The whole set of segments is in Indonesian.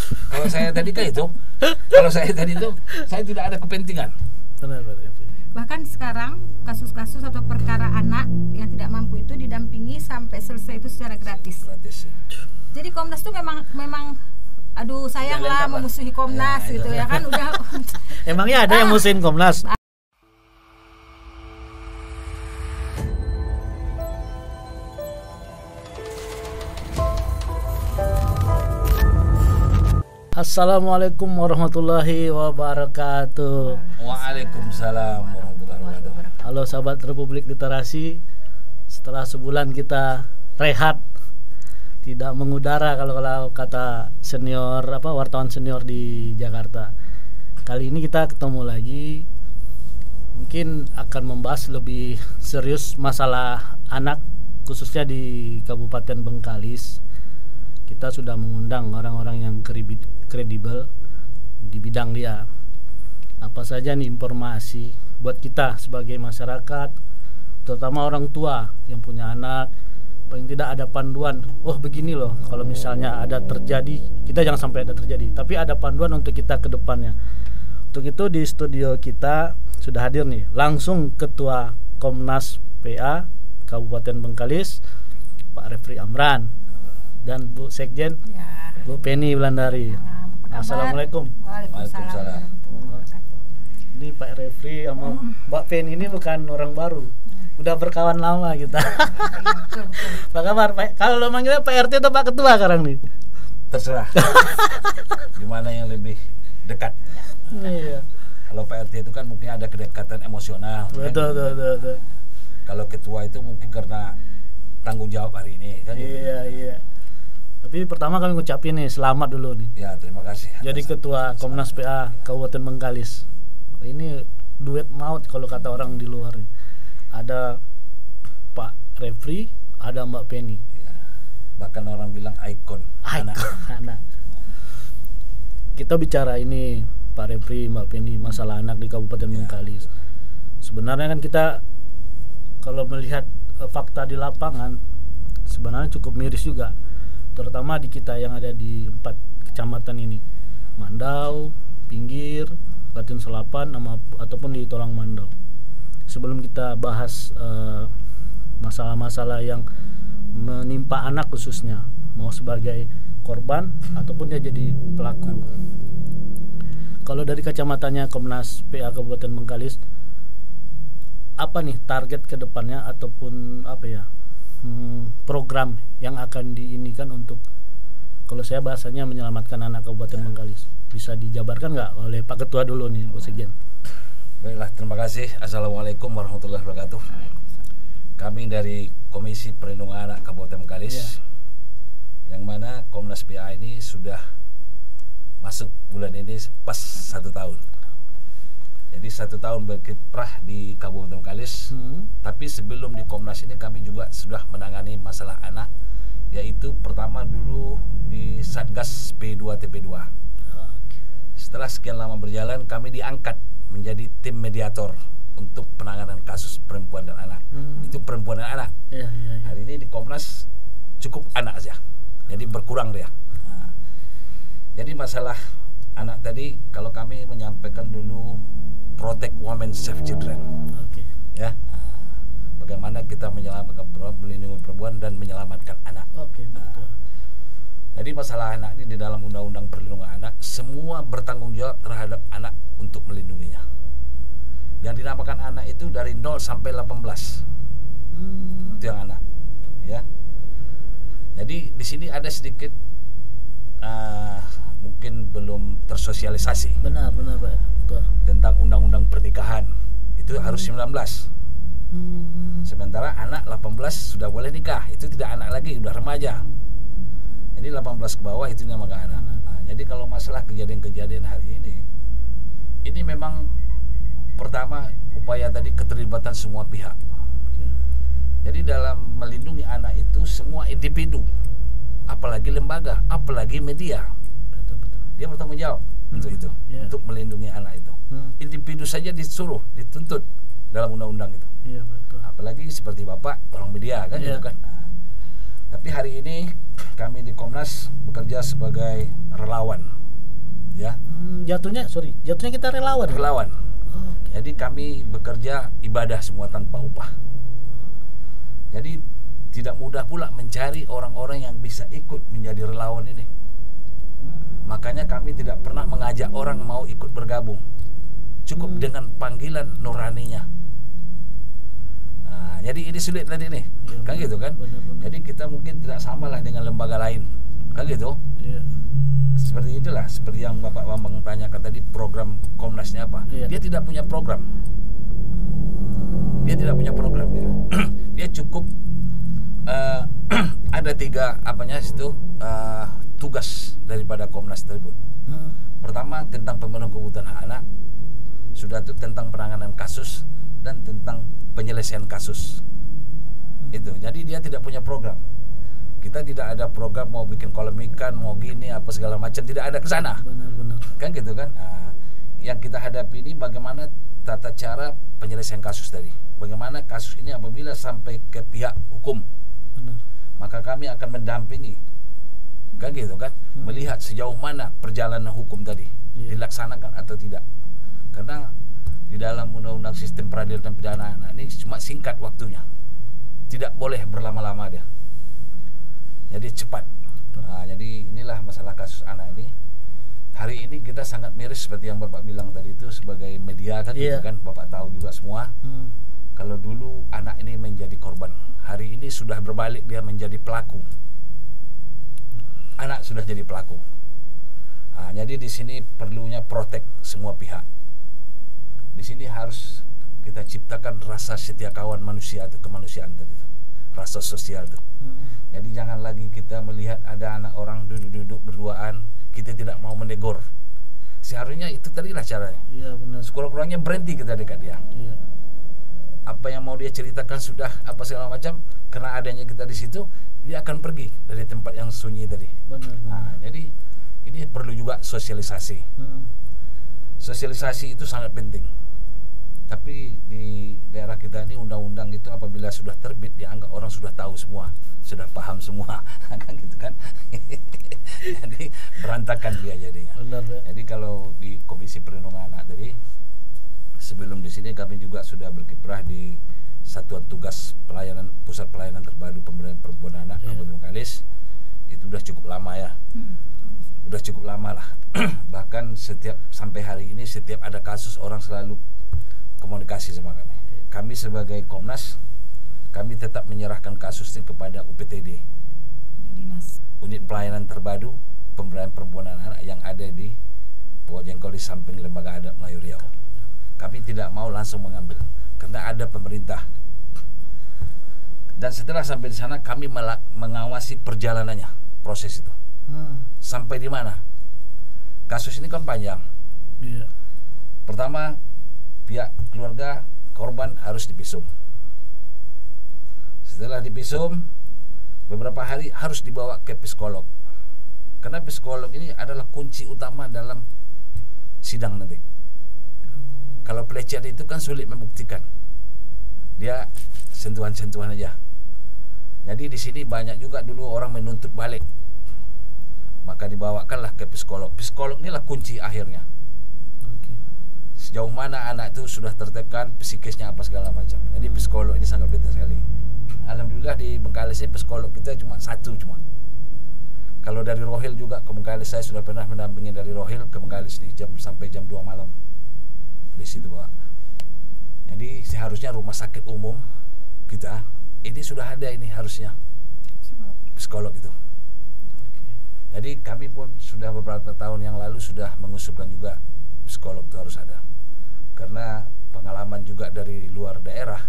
Kalau saya tadi kan itu, kalau saya tadi itu, saya tidak ada kepentingan. Benar. Bahkan sekarang kasus-kasus atau perkara anak yang tidak mampu itu didampingi sampai selesai itu secara gratis. Gratis. Ya. Jadi Komnas tuh memang aduh sayanglah memusuhi Komnas gitu ya kan udah. Emangnya ada yang musuhin Komnas? Assalamualaikum warahmatullahi wabarakatuh. Waalaikumsalam warahmatullahi wabarakatuh. Halo sahabat Republik Literasi. Setelah sebulan kita rehat, tidak mengudara kalau kata senior wartawan senior di Jakarta. Kali ini kita ketemu lagi, mungkin akan membahas lebih serius masalah anak khususnya di Kabupaten Bengkalis. Kita sudah mengundang orang-orang yang kredibel di bidang dia. Apa saja nih informasi buat kita sebagai masyarakat, terutama orang tua yang punya anak, paling tidak ada panduan. Oh begini loh, kalau misalnya ada terjadi, kita jangan sampai ada terjadi, tapi ada panduan untuk kita ke depannya. Untuk itu di studio kita sudah hadir nih langsung Ketua Komnas PA Kabupaten Bengkalis, Pak Refri Amran, dan Bu Sekjen Bu Penny Wulandari. Assalamualaikum. Waalaikumsalam. Ini Pak Refri sama Mbak Penny ini bukan orang baru, udah berkawan lama kita. Apa kabar Pak? Kalau lo manggilnya Pak RT atau Pak Ketua sekarang nih? Terserah. Gimana yang lebih dekat? Iya. Kalau Pak RT itu kan mungkin ada kedekatan emosional. Betul. Kalau ketua itu mungkin karena tanggung jawab hari ini kan. Iya. Tapi pertama kami ngucapin nih selamat dulu nih. Ya, terima kasih. Jadi Ketua Komnas PA Kabupaten Bengkalis. Ini duet maut kalau kata orang di luar. Ada Pak Refri, ada Mbak Penny. Ya, bahkan orang bilang ikon anak. Kita bicara ini Pak Refri, Mbak Penny, masalah anak di Kabupaten Bengkalis. Sebenarnya kan kita kalau melihat fakta di lapangan sebenarnya cukup miris juga, terutama di kita yang ada di 4 kecamatan ini, Mandau, Pinggir, Batin Selapan, ataupun di Tolang Mandau. Sebelum kita bahas masalah-masalah yang menimpa anak khususnya, mau sebagai korban ataupun dia jadi pelaku. Kalau dari kacamatanya Komnas PA Kabupaten Bengkalis, apa nih target ke depannya ataupun program yang akan diinikan untuk, kalau saya bahasanya menyelamatkan anak Kabupaten Bengkalis? Bisa dijabarkan nggak oleh Pak Ketua dulu nih, Bu Sekjen? Baiklah, terima kasih. Assalamualaikum warahmatullahi wabarakatuh. Kami dari Komisi Perlindungan Anak Kabupaten Bengkalis, yang mana Komnas PA ini sudah masuk bulan ini pas 1 tahun. Jadi 1 tahun berkiprah di Kabupaten Bengkalis. Tapi sebelum di Komnas ini kami juga sudah menangani masalah anak, yaitu pertama dulu di Satgas P2 TP2. Setelah sekian lama berjalan, kami diangkat menjadi tim mediator untuk penanganan kasus perempuan dan anak. Itu perempuan dan anak. Hari ini di Komnas cukup anak saja, jadi berkurang dia. Jadi masalah anak tadi, kalau kami menyampaikan dulu protect women, save children. Ya, bagaimana kita menyelamatkan perempuan, melindungi perempuan dan menyelamatkan anak. Betul. Jadi masalah anak ini di dalam Undang-Undang Perlindungan Anak, semua bertanggung jawab terhadap anak untuk melindunginya. Yang dinamakan anak itu dari 0 sampai 18. Itu yang anak. Ya. Jadi di sini ada sedikit mungkin belum tersosialisasi. Benar Pak. Betul. Tentang undang-undang pernikahan itu harus 19. Sementara anak 18 sudah boleh nikah, itu tidak anak lagi, sudah remaja. Jadi 18 ke bawah itu namanya anak. Jadi kalau masalah kejadian-kejadian hari ini memang pertama upaya tadi keterlibatan semua pihak. Jadi dalam melindungi anak itu semua individu, apalagi lembaga, apalagi media, dia bertanggung jawab untuk itu, untuk melindungi anak itu. Individu saja disuruh, dituntut dalam undang-undang itu. Apalagi seperti Bapak, orang media kan, gitu kan. Tapi hari ini kami di Komnas bekerja sebagai relawan jatuhnya kita relawan. Relawan. Oh, Jadi kami bekerja ibadah semua tanpa upah. Jadi tidak mudah pula mencari orang-orang yang bisa ikut menjadi relawan ini. Makanya kami tidak pernah mengajak orang mau ikut bergabung. Cukup dengan panggilan nuraninya. Nah, jadi ini sulit tadi nih, Iya, kan gitu kan? benar. Jadi kita mungkin tidak sama lah dengan lembaga lain, kan gitu? Iya. Seperti itulah, seperti yang Bapak Bambang tanyakan tadi, program Komnasnya apa? Iya. Dia tidak punya program. Dia tidak punya program dia. Dia cukup ada 3 tugas daripada Komnas tersebut. Pertama tentang pemenuhan kebutuhan hak anak, sudah itu tentang penanganan kasus dan tentang penyelesaian kasus. Itu. Jadi dia tidak punya program. Kita tidak ada program mau bikin kolam ikan, mau gini apa segala macam, tidak ada ke sana. Benar. Kan gitu kan? Nah, yang kita hadapi ini bagaimana tata cara penyelesaian kasus tadi. Bagaimana kasus ini apabila sampai ke pihak hukum, Benar. maka kami akan mendampingi. Kan gitu kan? Melihat sejauh mana perjalanan hukum tadi dilaksanakan atau tidak. Karena di dalam undang-undang sistem peradilan dan pidana anak ini cuma singkat waktunya. Tidak boleh berlama-lama dia. Jadi cepat. Nah, jadi inilah masalah kasus anak ini. Hari ini kita sangat miris seperti yang Bapak bilang tadi itu sebagai media kan, gitu kan, Bapak tahu juga semua. Kalau dulu anak ini menjadi korban, hari ini sudah berbalik dia menjadi pelaku. Anak sudah jadi pelaku. Nah, jadi di sini perlunya protek semua pihak. Di sini harus kita ciptakan rasa setia kawan manusia atau kemanusiaan tadi itu. Rasa sosial itu. Jadi jangan lagi kita melihat ada anak orang duduk-duduk berduaan, kita tidak mau menegur. Seharusnya itu tadilah caranya. Iya, benar. Sekurang-kurangnya berhenti kita dekat dia. Iya. Apa yang mau dia ceritakan sudah apa segala macam, karena adanya kita di situ, dia akan pergi dari tempat yang sunyi tadi. Benar. Nah, jadi ini perlu juga sosialisasi. Sosialisasi itu sangat penting. Tapi di daerah kita ini undang-undang itu apabila sudah terbit dianggap orang sudah tahu semua, sudah paham semua, kan gitu kan? Jadi berantakan dia jadinya. Benar, ya. Jadi kalau di Komisi Perlindungan Anak tadi, sebelum di sini kami juga sudah berkiprah di Satuan Tugas Pelayanan Pusat Pelayanan Terpadu Pemberdayaan Perempuan dan Anak Kabupaten Bengkalis. Itu udah cukup lama ya. Udah cukup lama lah. Bahkan setiap sampai hari ini setiap ada kasus orang selalu komunikasi sama kami. Kami sebagai Komnas, kami tetap menyerahkan kasus ini kepada UPTD, Dinas. Unit Pelayanan Terpadu Pemberdayaan Perempuan dan Anak yang ada di Pojengkol di samping Lembaga Adat Melayu Riau. Kami tidak mau langsung mengambil karena ada pemerintah. Dan setelah sampai di sana kami mengawasi perjalanannya, proses itu. Sampai di mana? Kasus ini kan panjang. Iya. Pertama, pihak keluarga korban harus divisum. Setelah divisum, beberapa hari harus dibawa ke psikolog. Karena psikolog ini adalah kunci utama dalam sidang nanti. Kalau pelecehan itu kan sulit membuktikan. Dia sentuhan-sentuhan aja. Jadi di sini banyak juga dulu orang menuntut balik. Maka dibawakanlah ke psikolog. Psikolog inilah kunci akhirnya. Sejauh mana anak itu sudah tertekan, psikisnya apa segala macam. Jadi psikolog ini sangat penting sekali. Alhamdulillah di Bengkalis ini psikolog kita cuma satu cuma. Kalau dari Rohil juga ke Bengkalis, saya sudah pernah mendampingi dari Rohil ke Bengkalis nih sampai jam 2 malam di situ, Pak. Jadi seharusnya rumah sakit umum kita ini sudah ada ini harusnya psikolog itu. Jadi kami pun sudah beberapa tahun yang lalu sudah mengusulkan juga psikolog itu harus ada. Karena pengalaman juga dari luar daerah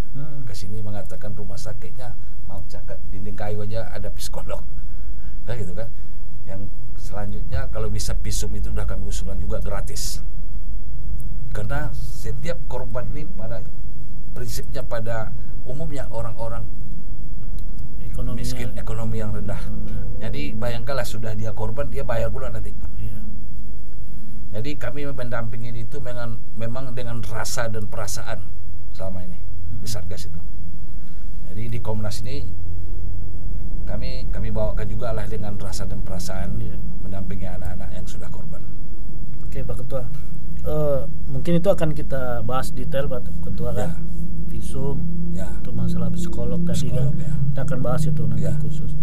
ke sini mengatakan rumah sakitnya mau cakap dinding kayu aja ada psikolog. Nah gitu kan. Yang selanjutnya kalau bisa visum itu udah kami usulkan juga gratis. Karena setiap korban ini pada prinsipnya pada umumnya orang-orang miskin, ekonomi yang rendah. Jadi bayangkanlah sudah dia korban, dia bayar pula nanti. Jadi kami mendampingi itu memang dengan rasa dan perasaan selama ini di Satgas itu. Jadi di Komnas ini kami bawakan juga lah dengan rasa dan perasaan mendampingi anak-anak yang sudah korban. Oke Pak Ketua, mungkin itu akan kita bahas detail Pak Ketua kan, visum, untuk masalah psikolog tadi kan, kita akan bahas itu nanti khusus.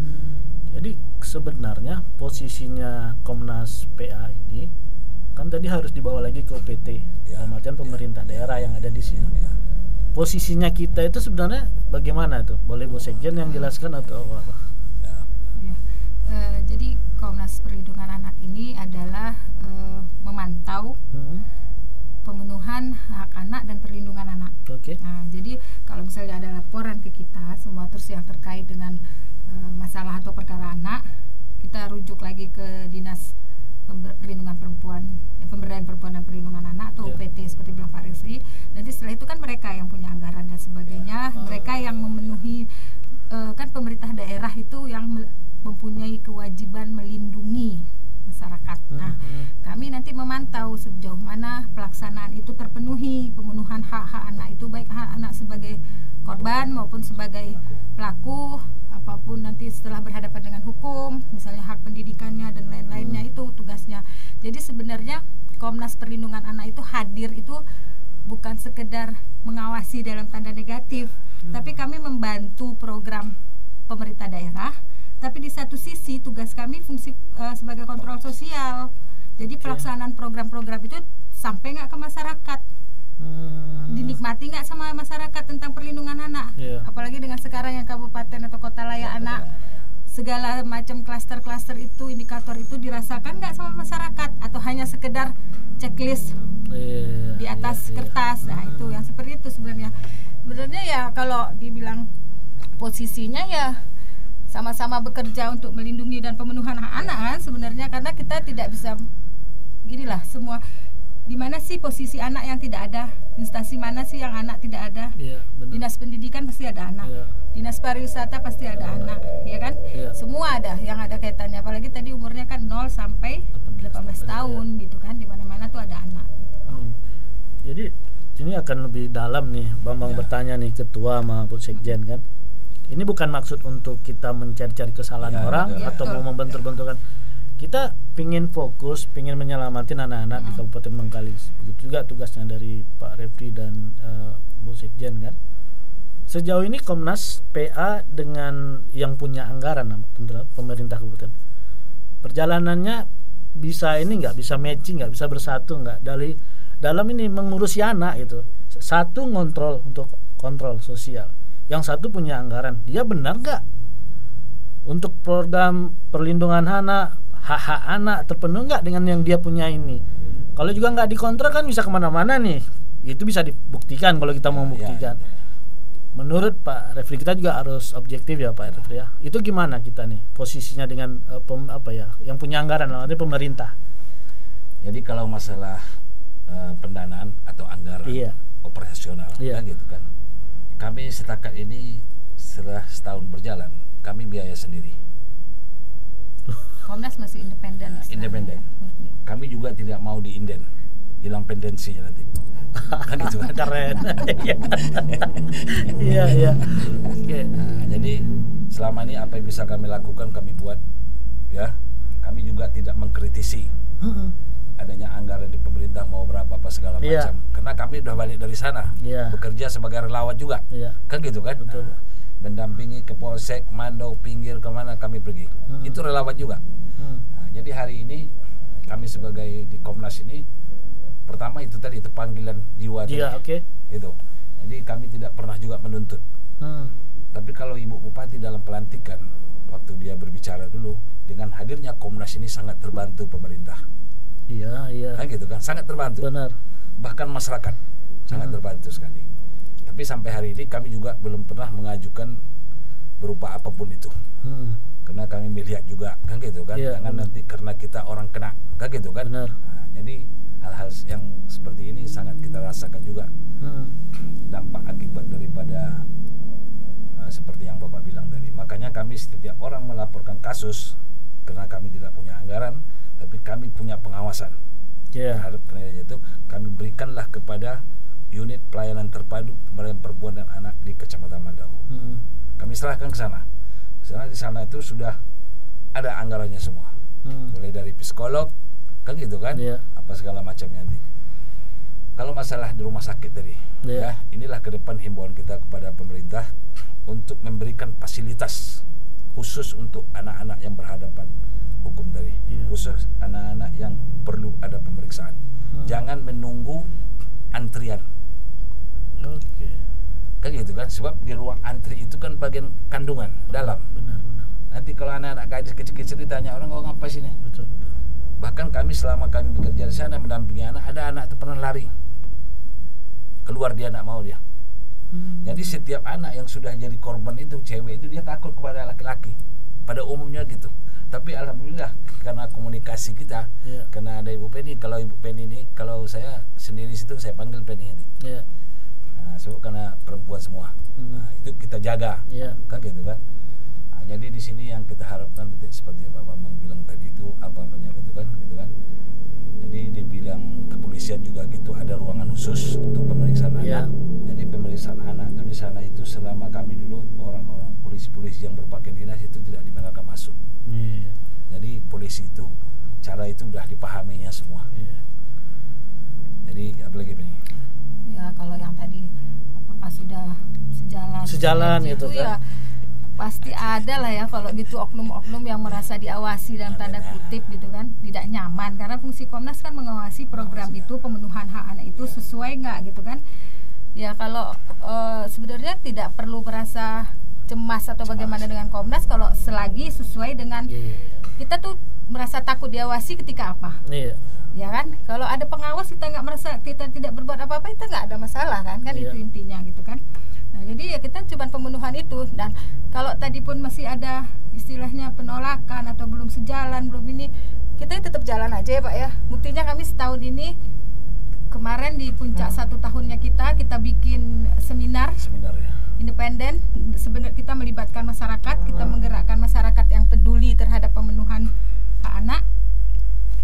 Jadi sebenarnya posisinya Komnas PA ini kan tadi harus dibawa lagi ke OPT, dalam artian pemerintah daerah yang ada di sini. Posisinya kita itu sebenarnya bagaimana tuh? Boleh Bu Sekjen yang jelaskan atau apa? Jadi Komnas Perlindungan Anak ini adalah memantau pemenuhan hak anak dan perlindungan anak. Nah, jadi kalau misalnya ada laporan ke kita, semua terus yang terkait dengan masalah atau perkara anak, kita rujuk lagi ke Dinas Perlindungan Perempuan, Pemberdayaan Perempuan dan Perlindungan Anak atau OPT seperti bilang Pak Refri. Nanti setelah itu kan mereka yang punya anggaran dan sebagainya, mereka yang memenuhi, kan pemerintah daerah itu yang mempunyai kewajiban melindungi masyarakat. Nah, kami nanti memantau sejauh mana pelaksanaan itu terpenuhi, pemenuhan hak-hak anak itu, baik hak anak sebagai korban maupun sebagai pelaku, apapun nanti setelah berhadapan dengan hukum, misalnya hak pendidikannya dan lain-lainnya, itu tugasnya. Jadi sebenarnya Komnas Perlindungan Anak itu hadir itu bukan sekedar mengawasi dalam tanda negatif, tapi kami membantu program pemerintah daerah. Tapi di satu sisi tugas kami fungsi sebagai kontrol sosial. Jadi pelaksanaan program-program itu sampai nggak ke masyarakat, dinikmati nggak sama masyarakat tentang perlindungan anak. Apalagi dengan sekarang yang kabupaten atau kota layak anak, segala macam klaster-klaster itu, indikator itu dirasakan nggak sama masyarakat, atau hanya sekedar checklist di atas kertas. Nah itu yang seperti itu sebenarnya. Sebenarnya ya kalau dibilang posisinya ya sama-sama bekerja untuk melindungi dan pemenuhan hak anak kan sebenarnya, karena kita tidak bisa ginilah semua. Di mana sih posisi anak yang tidak ada? Instansi mana sih yang anak tidak ada? Dinas pendidikan pasti ada anak, dinas pariwisata pasti ada anak, ya kan? Semua ada yang ada kaitannya. Apalagi tadi umurnya kan 0 sampai 18 tahun gitu kan, di mana-mana tuh ada anak. Jadi ini akan lebih dalam nih, Bambang bertanya nih Ketua sama Bu Sekjen kan. Ini bukan maksud untuk kita mencari-cari kesalahan orang atau mau membentur-benturkan. Kita pingin fokus, pingin menyelamatin anak-anak di Kabupaten Bengkalis. Begitu juga tugasnya dari Pak Refri dan Bu Sekjen kan. Sejauh ini Komnas PA dengan yang punya anggaran pemerintah kabupaten, perjalanannya bisa ini nggak, bisa matching nggak, bisa bersatu nggak dari dalam ini mengurusi anak itu. Satu ngontrol untuk kontrol sosial, yang satu punya anggaran, dia benar nggak untuk program perlindungan anak, hak-hak anak terpenuhi nggak dengan yang dia punya ini. Kalau juga nggak dikontrol kan bisa kemana-mana nih, itu bisa dibuktikan kalau kita mau membuktikan. Menurut Pak Refri, kita juga harus objektif ya Pak Refri ya. Itu gimana kita nih posisinya dengan yang punya anggaran, namanya pemerintah. Jadi kalau masalah pendanaan atau anggaran operasional kan gitu kan, kami setakat ini setelah setahun berjalan, kami biaya sendiri. Komnas masih independen. Independen. Kami juga tidak mau diinden, hilang pendensinya nanti. Kan gitu kan. Keren. Iya. Oke. Nah, jadi selama ini apa yang bisa kami lakukan kami buat, ya. Kami juga tidak mengkritisi adanya anggaran di pemerintah mau berapa apa segala macam, karena kami udah balik dari sana, bekerja sebagai relawan juga, kan gitu kan. Nah, mendampingi ke Polsek, Mandau, pinggir kemana kami pergi, itu relawan juga. Nah, jadi hari ini kami sebagai di Komnas ini, pertama itu tadi itu panggilan jiwa tadi, itu. Jadi kami tidak pernah juga menuntut. Tapi kalau Ibu Bupati dalam pelantikan waktu dia berbicara dulu, dengan hadirnya Komnas ini sangat terbantu pemerintah. Iya. Kan gitu kan, sangat terbantu. Benar. Bahkan masyarakat sangat terbantu sekali. Tapi sampai hari ini kami juga belum pernah mengajukan berupa apapun itu. Karena kami melihat juga kan gitu kan, jangan nanti karena kita orang kena, kan gitu kan. Nah, jadi hal-hal yang seperti ini sangat kita rasakan juga dampak akibat daripada seperti yang Bapak bilang tadi. Makanya kami setiap orang melaporkan kasus, karena kami tidak punya anggaran, tapi kami punya pengawasan terhadap kinerja itu, kami berikanlah kepada unit pelayanan terpadu pemberdayaan perempuan dan anak di Kecamatan Mandau. Kami serahkan ke sana. Di sana itu sudah ada anggarannya semua, mulai dari psikolog, kan gitu kan, apa segala macamnya nanti. Kalau masalah di rumah sakit tadi, ya inilah ke depan himbauan kita kepada pemerintah untuk memberikan fasilitas khusus untuk anak-anak yang berhadapan hukum tadi, khusus anak-anak yang perlu ada pemeriksaan. Jangan menunggu antrian. Kan gitu kan, sebab di ruang antri itu kan bagian kandungan dalam. Benar. Nanti kalau anak-anak gadis kecil-kecil ditanya, orang kau ngapa sini? Betul. Bahkan kami selama kami bekerja di sana mendampingi anak, ada anak itu pernah lari keluar, dia nak mau dia. Jadi setiap anak yang sudah jadi korban itu, cewek itu, dia takut kepada laki-laki pada umumnya gitu. Tapi alhamdulillah karena komunikasi kita, karena ada Ibu Penny. Kalau Ibu Penny ini, kalau saya sendiri situ saya panggil Penny nanti. Nah, so, karena perempuan semua, nah, itu kita jaga, kan gitu kan. Nah, jadi di sini yang kita harapkan seperti Pak Bambang bilang tadi itu apa-apanya gitu kan. Jadi dibilang kepolisian juga gitu, ada ruangan khusus untuk pemeriksaan anak. Jadi pemeriksaan anak itu di sana itu selama kami dulu orang-orang polisi-polisi yang berpakaian dinas itu tidak dibenarkan masuk. Jadi polisi itu cara itu udah dipahaminya semua. Jadi apalagi Pak? Ya kalau yang tadi apakah sudah sejalan gitu kan? Ya pasti ada lah ya kalau gitu oknum-oknum yang merasa diawasi dalam tanda kutip gitu kan, tidak nyaman, karena fungsi Komnas kan mengawasi program itu, pemenuhan hak anak itu sesuai nggak gitu kan. Ya kalau sebenarnya tidak perlu merasa cemas atau bagaimana dengan Komnas kalau selagi sesuai dengan kita tuh merasa takut diawasi ketika apa. Ya kan, kalau ada pengawas kita nggak merasa kita tidak berbuat apa-apa, kita nggak ada masalah kan itu intinya gitu kan. Nah, jadi ya kita cuma pemenuhan itu, dan kalau tadi pun masih ada istilahnya penolakan atau belum sejalan, belum ini, kita tetap jalan aja ya Pak ya. Buktinya kami setahun ini, kemarin di puncak 1 tahunnya kita bikin seminar ya, independen. Sebenarnya kita melibatkan masyarakat, kita menggerakkan masyarakat yang peduli terhadap pemenuhan hak anak.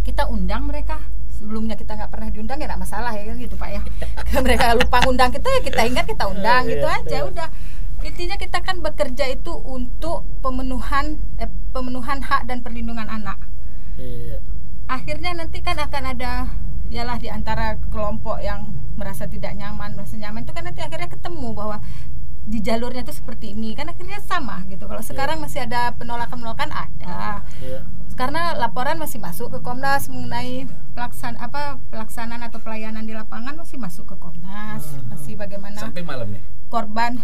Kita undang mereka. Sebelumnya kita nggak pernah diundang ya nggak masalah ya gitu Pak ya. Mereka lupa undang kita ya kita ingat, kita undang gitu aja udah. Intinya kita kan bekerja itu untuk pemenuhan hak dan perlindungan anak. Akhirnya nanti kan akan ada ialah di antara kelompok yang merasa tidak nyaman, merasa nyaman itu kan nanti akhirnya ketemu bahwa di jalurnya itu seperti ini kan akhirnya sama gitu. Kalau sekarang masih ada penolakan ada. Karena laporan masih masuk ke Komnas mengenai pelaksanaan atau pelayanan di lapangan masih masuk ke Komnas, masih bagaimana sampai malam nih korban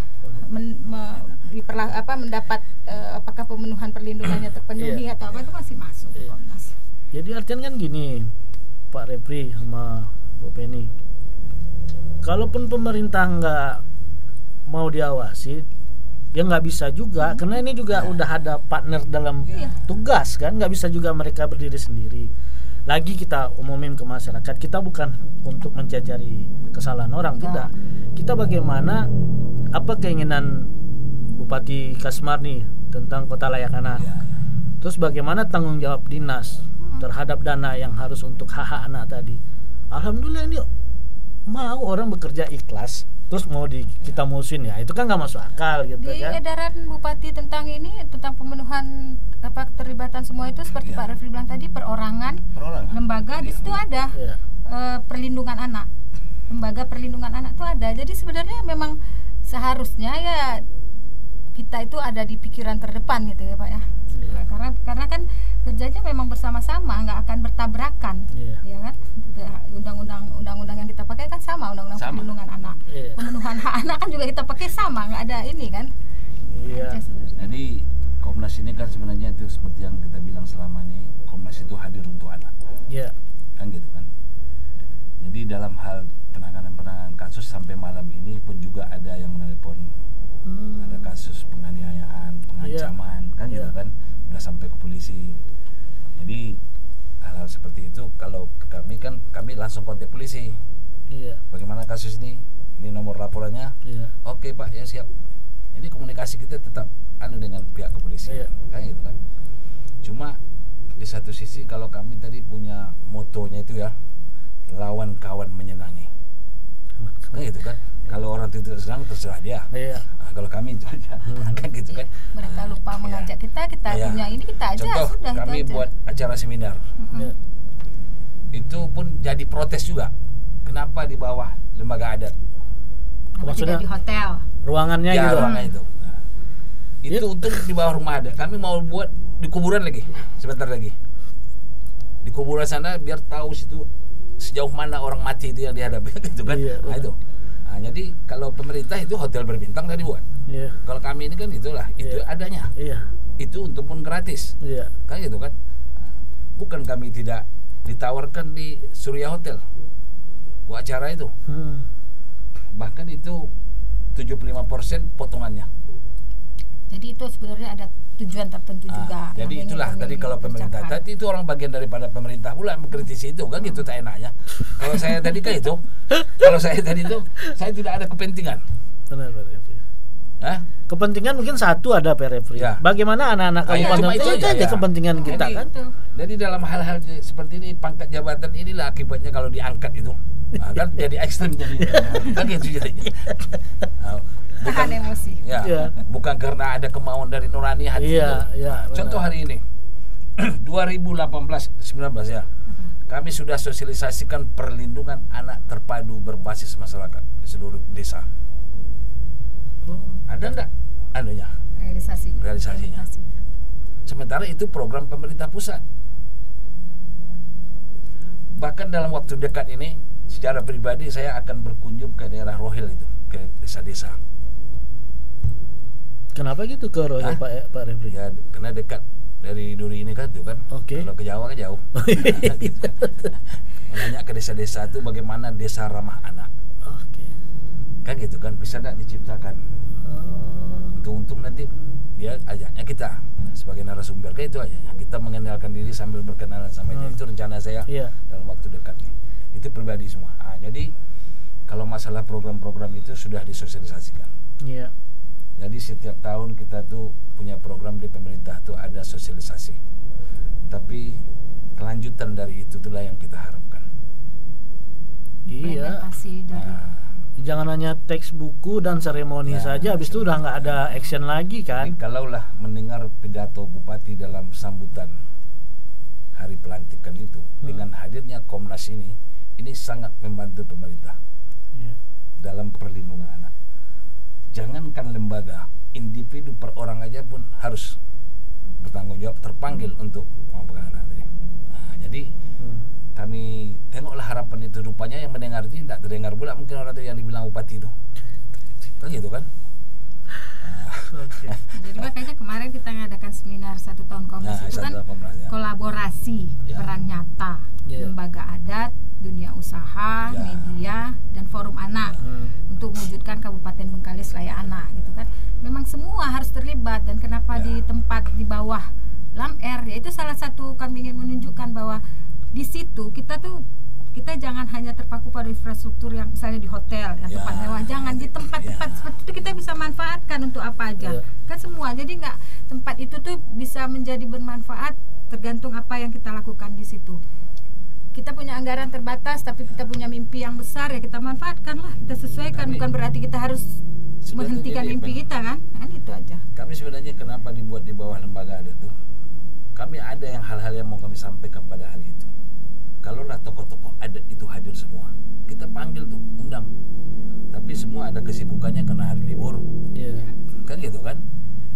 mendapat apakah pemenuhan perlindungannya terpenuhi atau apa, itu masih masuk ke Komnas. Jadi artinya kan gini Pak Repri sama Bu Penny, kalaupun pemerintah nggak mau diawasi ya nggak bisa juga, karena ini juga udah ada partner dalam tugas kan, nggak bisa juga mereka berdiri sendiri. Lagi kita umumin ke masyarakat, kita bukan untuk menjajari kesalahan orang, tidak. Kita bagaimana, apa keinginan Bupati Kasmar nih tentang kota layak anak, terus bagaimana tanggung jawab dinas terhadap dana yang harus untuk hak anak tadi. Alhamdulillah ini mau orang bekerja ikhlas, terus mau kita musuhin ya, itu kan nggak masuk akal gitu di kan. Di edaran Bupati tentang pemenuhan keterlibatan semua itu seperti Pak Refri bilang tadi, perorangan. Lembaga di situ ada perlindungan anak, lembaga perlindungan anak itu ada. Jadi sebenarnya memang seharusnya ya kita itu ada di pikiran terdepan gitu ya Pak ya. Karena kan kerjanya memang bersama-sama, nggak akan bertabrakan, ya kan. Undang-undang yang kita pakai kan sama, undang-undang perlindungan anak, pemenuhan hak anak kan juga kita pakai sama, nggak ada ini kan. Jadi Komnas ini kan sebenarnya itu seperti yang kita bilang selama ini, Komnas itu hadir untuk anak, kan gitu kan. Jadi dalam hal penanganan kasus sampai malam ini pun juga ada yang menelpon, ada kasus penganiayaan, pengancaman, kan gitu kan, udah sampai ke polisi. Jadi hal-hal seperti itu kalau ke kami langsung kontak polisi. Bagaimana kasus ini nomor laporannya. Oke Pak, ya siap. Jadi komunikasi kita tetap dengan pihak kepolisian, kan gitu kan. Cuma di satu sisi kalau kami tadi punya motonya itu ya, lawan kawan menyenangi, kan gitu kan. Kalau orang itu senang terserah dia. Nah, kalau kami itu aja, kan gitu kan. Mereka lupa mengajak kita punya ini, kita aja. Contoh, sudah kami buat acara seminar. itu pun jadi protes juga. Kenapa di bawah lembaga adat? Maksudnya di hotel. Ruangannya Ya, gitu. ruangan itu. Nah, itu untuk di bawah rumah adat. Kami mau buat di kuburan lagi, sebentar lagi. Di kuburan sana biar tahu situ sejauh mana orang mati itu yang dihadapi gitu kan. Iya, Nah, itu. Nah, jadi kalau pemerintah itu hotel berbintang dari buat. Iya. Kalau kami ini kan itulah, itu Iya. adanya. Iya. Itu untuk pun gratis. Iya. Kan gitu kan. Nah, bukan kami tidak ditawarkan di Surya Hotel buat acara itu. Bahkan itu 75% potongannya. Jadi itu sebenarnya ada tujuan tertentu juga. Jadi itulah tadi kalau pemerintah tadi itu orang bagian daripada pemerintah pula mengkritisi itu kan gitu tak enaknya. Kalau saya tadi kan itu, kalau saya tadi itu saya tidak ada kepentingan. Benar Pak Refri. Hah? Kepentingan mungkin satu ada Pak Refri. Ya. Bagaimana anak-anak kabupaten itu itu aja ya. kepentingan kita Jadi, kan. Jadi dalam hal-hal seperti ini pangkat jabatan inilah akibatnya kalau diangkat itu. Nah, kan jadi ekstrim jadi. Kan gitu jadinya. Nah, tahan emosi. Ya, Iya. bukan karena ada kemauan dari nurani hati Iya, itu. iya, Contoh benar. hari ini 2018-19 ya. Kami sudah sosialisasikan perlindungan anak terpadu berbasis masyarakat di seluruh desa. Ada enggak anunya? Realisasinya. Sementara itu program pemerintah pusat. Bahkan dalam waktu dekat ini secara pribadi saya akan berkunjung ke daerah Rohil itu, ke desa-desa. Kenapa gitu ke Rohil Pak Refri? Ya karena dekat dari Duri ini kan tuh kan. Oke. Kalau ke Jawa kan jauh. Gitu. Nanya ke desa-desa itu bagaimana desa ramah anak. Oke. Kan gitu kan bisa enggak diciptakan. Untung-untung nanti dia ajaknya kita sebagai narasumber kayak itu aja. Kita mengenalkan diri sambil berkenalan sama dia. Itu rencana saya dalam waktu dekat nih. Itu pribadi semua. Jadi kalau masalah program-program itu sudah disosialisasikan. Iya. Jadi setiap tahun kita tuh punya program di pemerintah tuh ada sosialisasi. Tapi kelanjutan dari itu itulah yang kita harapkan. Iya. Jangan hanya teks buku dan seremoni saja, habis itu udah nggak ada action lagi kan? Jadi, kalaulah mendengar pidato Bupati dalam sambutan hari pelantikan itu dengan hadirnya Komnas ini sangat membantu pemerintah dalam perlindungan anak. Jangankan lembaga, individu per orang aja pun harus bertanggung jawab, terpanggil untuk mengamankan anak tadi. Nah, jadi kami tengoklah harapan itu, rupanya yang mendengar itu tidak terdengar pula mungkin orang itu yang dibilang bupati itu. Kan gitu kan? Jadi makanya kemarin kita ngadakan seminar 1 tahun Komnas itu kan kolaborasi peran nyata lembaga adat, dunia usaha, media, dan forum anak untuk mewujudkan Kabupaten Bengkalis layak anak gitu kan. Memang semua harus terlibat, dan kenapa di tempat di bawah LAMR, yaitu salah satu kami ingin menunjukkan bahwa di situ kita jangan hanya terpaku pada infrastruktur yang misalnya di hotel, yang tempat mewah, jangan di tempat-tempat seperti itu kita bisa manfaatkan untuk apa aja kan semua. Jadi nggak, tempat itu tuh bisa menjadi bermanfaat tergantung apa yang kita lakukan di situ. Kita punya anggaran terbatas, tapi kita punya mimpi yang besar, ya kita manfaatkan lah, kita sesuaikan. Bukan berarti kita harus menghentikan mimpi kita kan itu aja. Kami sebenarnya kenapa dibuat di bawah lembaga adat itu, kami ada yang hal-hal yang mau kami sampaikan pada hari itu. Kalaulah tokoh-tokoh adat itu hadir semua, kita panggil tuh, undang. Tapi semua ada kesibukannya karena hari libur. Kan gitu kan?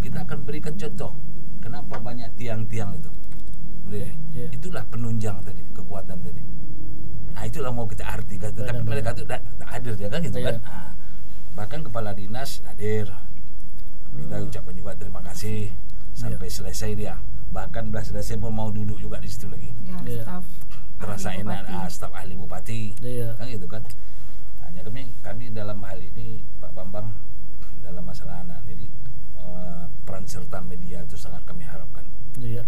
Kita akan berikan contoh kenapa banyak tiang-tiang itu. Itulah penunjang tadi, kekuatan tadi. Nah, itulah mau kita artikan. Tapi mereka itu tak hadir ya kan gitu kan? Nah, bahkan kepala dinas hadir. Kita ucapkan juga terima kasih sampai selesai dia. Bahkan sudah selesai pun mau duduk juga di situ lagi. Staf terasa enak, staf ahli bupati, kan gitu kan. Hanya kami dalam hal ini Pak Bambang dalam masalah anak ini peran serta media itu sangat kami harapkan. Ya.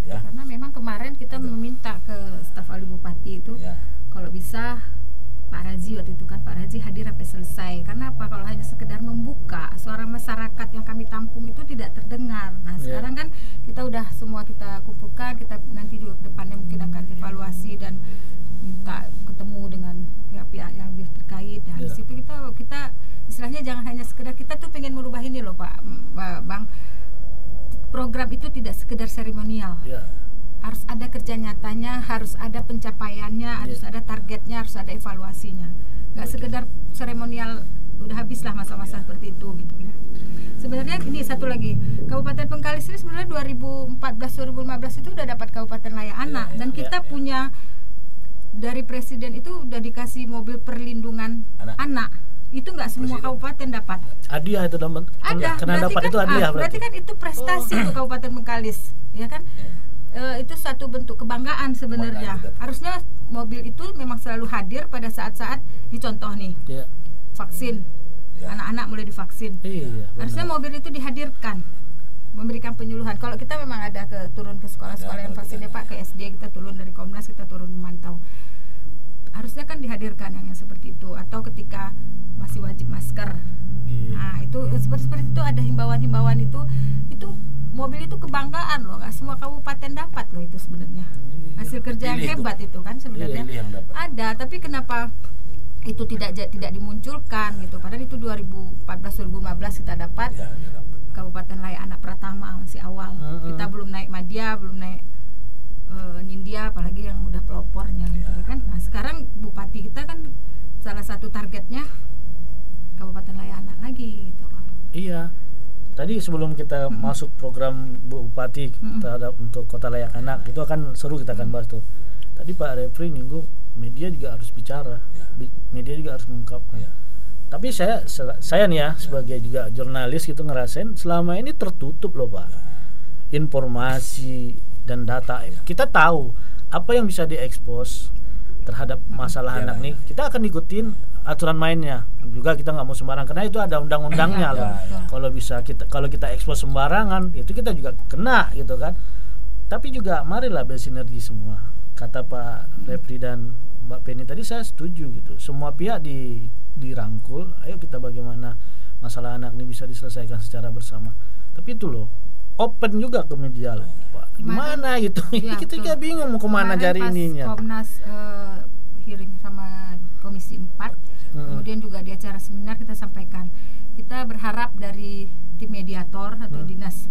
Karena memang kemarin kita meminta ke staf ahli bupati itu kalau bisa Pak Razi waktu itu kan, Pak Razi hadir sampai selesai. Karena apa? Kalau hanya sekedar membuka, suara masyarakat yang kami tampung itu tidak terdengar. Nah sekarang kan kita udah semua kita kumpulkan, kita nanti juga ke depannya mungkin akan evaluasi dan minta ketemu dengan pihak-pihak yang lebih terkait. Nah di situ kita istilahnya jangan hanya sekedar, kita tuh pengen merubah ini loh Pak Bang. Program itu tidak sekedar seremonial. harus ada kerja nyatanya, harus ada pencapaiannya, harus ada targetnya, harus ada evaluasinya. Nggak sekedar seremonial udah habis lah masa-masa seperti itu gitu ya. Sebenarnya ini satu lagi, Kabupaten Bengkalis ini sebenarnya 2014-2015 itu udah dapat Kabupaten Layak Anak, dan kita punya dari Presiden itu udah dikasih mobil perlindungan anak. Itu nggak semua kabupaten dapat. Hadiah itu dapat. Ada. Karena dapat kan, itu hadiah. Berarti kan itu prestasi untuk Kabupaten Bengkalis, ya kan? Itu satu bentuk kebanggaan sebenarnya. Harusnya mobil itu memang selalu hadir pada saat-saat dicontoh nih. Vaksin. Anak-anak mulai divaksin. Harusnya mobil itu dihadirkan, memberikan penyuluhan. Kalau kita memang ada turun ke sekolah-sekolah yang vaksinnya Pak, ke SD kita turun dari Komnas, kita turun memantau. Harusnya kan dihadirkan yang seperti itu, atau ketika masih wajib masker. Nah, itu seperti itu ada himbauan-himbauan itu mobil itu kebanggaan loh, nggak semua kabupaten dapat loh itu sebenarnya. Hasil kerja yang hebat itu kan sebenarnya. Ada, tapi kenapa itu tidak dimunculkan gitu? Padahal itu 2014-2015 kita dapat Kabupaten Layak Anak Pratama, masih awal. Kita belum naik Madya, belum naik Nindya, apalagi yang udah pelopornya gitu kan. Nah, sekarang bupati kita kan salah satu targetnya Kabupaten Layak Anak lagi gitu. Iya. Tadi sebelum kita masuk program bupati terhadap untuk Kota Layak Anak, itu akan seru, kita akan bahas tuh. Tadi Pak Refri nyinggung media juga harus bicara. Media juga harus mengungkapkan. Tapi saya nih ya sebagai juga jurnalis gitu ngerasain selama ini tertutup loh Pak. Informasi dan data. Kita tahu apa yang bisa diekspos terhadap masalah anak nih. Kita akan ikutin aturan mainnya. Juga kita nggak mau sembarang, karena itu ada undang-undangnya loh. Kalau kita ekspos sembarangan, itu kita juga kena gitu kan. Tapi juga marilah bersinergi semua. Kata Pak Refri dan Mbak Penny tadi, saya setuju gitu. Semua pihak dirangkul. Ayo kita bagaimana masalah anak ini bisa diselesaikan secara bersama. Tapi itu loh, open juga ke media loh Pak. Gimana gitu. Ya, kita juga bingung mau kemana cari ininya. Komnas hearing sama Komisi 4, kemudian juga di acara seminar kita sampaikan, kita berharap dari tim mediator atau dinas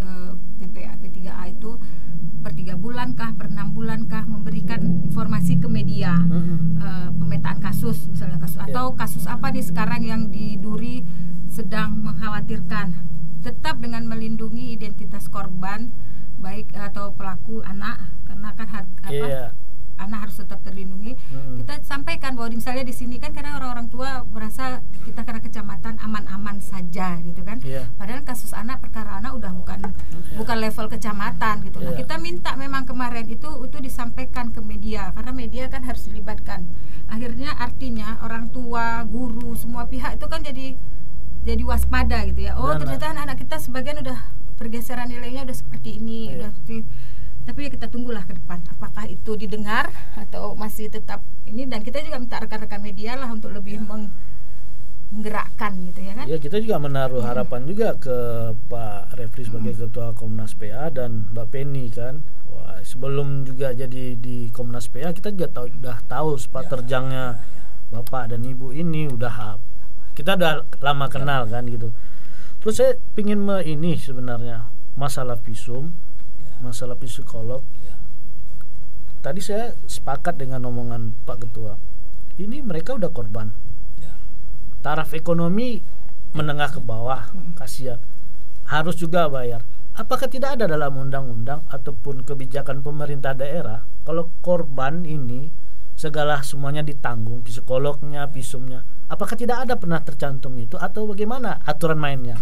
PPA P3A itu per 3 bulan kah, per 6 bulan kah memberikan informasi ke media, pemetaan kasus misalnya, atau kasus apa nih sekarang yang di Duri sedang mengkhawatirkan, tetap dengan melindungi identitas korban baik atau pelaku anak, karena kan anak harus tetap terlindungi. Kita sampaikan bahwa misalnya di sini kan karena orang-orang tua merasa kita karena kecamatan aman-aman saja gitu kan. Padahal kasus anak, perkara anak udah bukan level kecamatan gitu. Nah, kita minta memang kemarin itu disampaikan ke media, karena media kan harus dilibatkan. Akhirnya artinya orang tua, guru, semua pihak itu kan jadi waspada gitu ya. Oh, ternyata anak-anak kita sebagian udah pergeseran nilainya udah seperti ini, udah seperti. Tapi kita tunggulah ke depan apakah itu didengar atau masih tetap ini, dan kita juga minta rekan-rekan media lah untuk lebih menggerakkan gitu ya kan. Ya, kita juga menaruh harapan juga ke Pak Refri sebagai Ketua Komnas PA dan Mbak Penny kan. Wah, sebelum juga jadi di Komnas PA kita juga udah tahu sepak terjangnya Bapak dan Ibu ini, kita udah lama kenal kan gitu. Terus saya pingin ini sebenarnya masalah visum, masalah psikolog. Tadi saya sepakat dengan omongan Pak Ketua. Ini mereka udah korban. Taraf ekonomi menengah ke bawah, kasihan. Harus juga bayar. Apakah tidak ada dalam undang-undang ataupun kebijakan pemerintah daerah kalau korban ini segala semuanya ditanggung, psikolognya, visumnya? Apakah tidak ada pernah tercantum itu atau bagaimana aturan mainnya?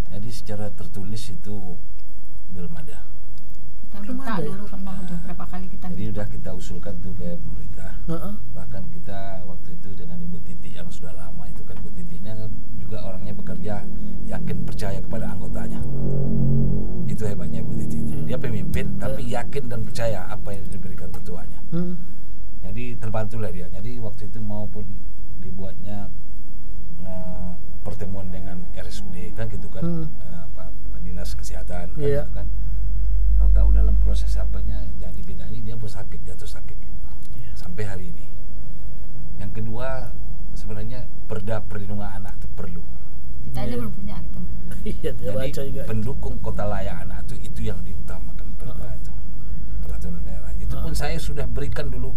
Jadi secara tertulis itu belum ada. Kita minta dulu pernah udah berapa kali kita minta. Jadi udah kita usulkan tuh ke pemerintah. Bahkan kita waktu itu dengan Ibu Titi yang sudah lama itu kan, Ibu Titi ini juga orangnya bekerja yakin percaya kepada anggotanya. Itu hebatnya Ibu Titi. Dia pemimpin tapi yakin dan percaya apa yang diberikan ketuanya. Jadi terbantulah dia. Jadi waktu itu maupun dibuatnya pertemuan dengan RSUD kan gitu kan, dinas kesehatan kan, gitu kan. Tahu dalam proses apanya janji dia jatuh sakit sampai hari ini. Yang kedua sebenarnya perda perlindungan anak itu perlu. Kita aja belum punya gitu. Jadi pendukung Kota Layak Anak itu yang diutamakan perda itu, peraturan daerah. Itu pun saya sudah berikan dulu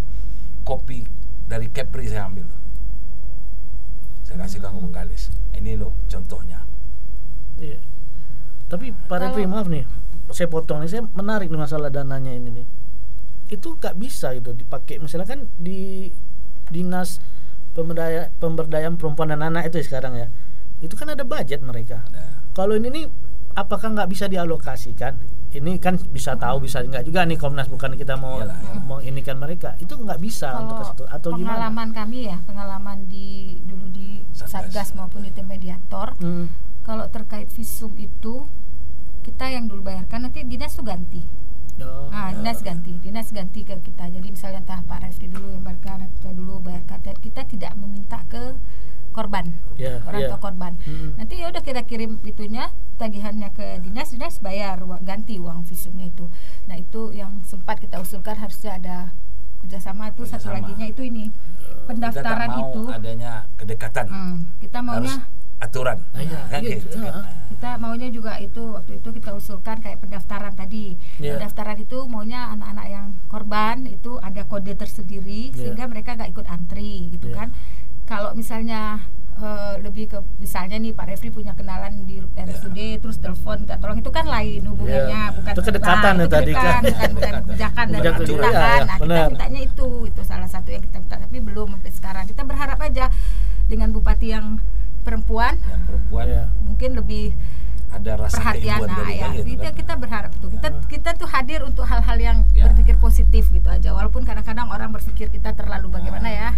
kopi dari Kepri, saya ambil tuh. Saya kasih ke Bengkalis. Ini loh contohnya. Iya. Tapi Pak Refri, maaf nih, saya potong nih, saya menarik nih masalah dananya ini nih. Itu nggak bisa gitu dipakai, misalnya kan di dinas pemberdayaan perempuan dan anak itu sekarang ya, itu kan ada budget mereka. Kalau ini nih, apakah nggak bisa dialokasikan? Ini kan bisa tahu, bisa nggak juga nih Komnas, bukan kita mau inikan mereka. Itu nggak bisa kalau untuk ke situ atau pengalaman gimana? Kami ya, pengalaman dulu di Satgas maupun di tim mediator, kalau terkait visum itu kita yang dulu bayarkan, nanti dinas tuh ganti. Dinas ganti ke kita. Jadi misalnya entah Pak Refri dulu yang bayarkan, kita dulu bayarkan, dan kita tidak meminta ke korban, orang tua korban. Nanti ya udah kita kirim itunya, tagihannya ke dinas bayar ganti uang visumnya itu. Nah itu yang sempat kita usulkan, harusnya ada kerjasama itu. Satu laginya itu ini pendaftaran kita itu adanya kedekatan. Kita maunya harus aturan. Kita maunya juga itu, waktu itu kita usulkan kayak pendaftaran tadi. Pendaftaran itu maunya anak-anak yang korban itu ada kode tersendiri sehingga mereka gak ikut antri gitu kan. Kalau misalnya lebih ke misalnya nih Pak Refri punya kenalan di RSUD terus telepon minta tolong, itu kan lain hubungannya, bukan itu kedekatan itu tadi kan, bukan pijakan dan tindakan. Nah, kita mintanya itu salah satu yang kita minta, tapi belum sampai sekarang. Kita berharap aja dengan bupati yang perempuan mungkin lebih ada rasa perhatian. Kita berharap tuh kita tuh hadir untuk hal-hal yang berpikir positif gitu aja, walaupun kadang-kadang orang berpikir kita terlalu bagaimana ya.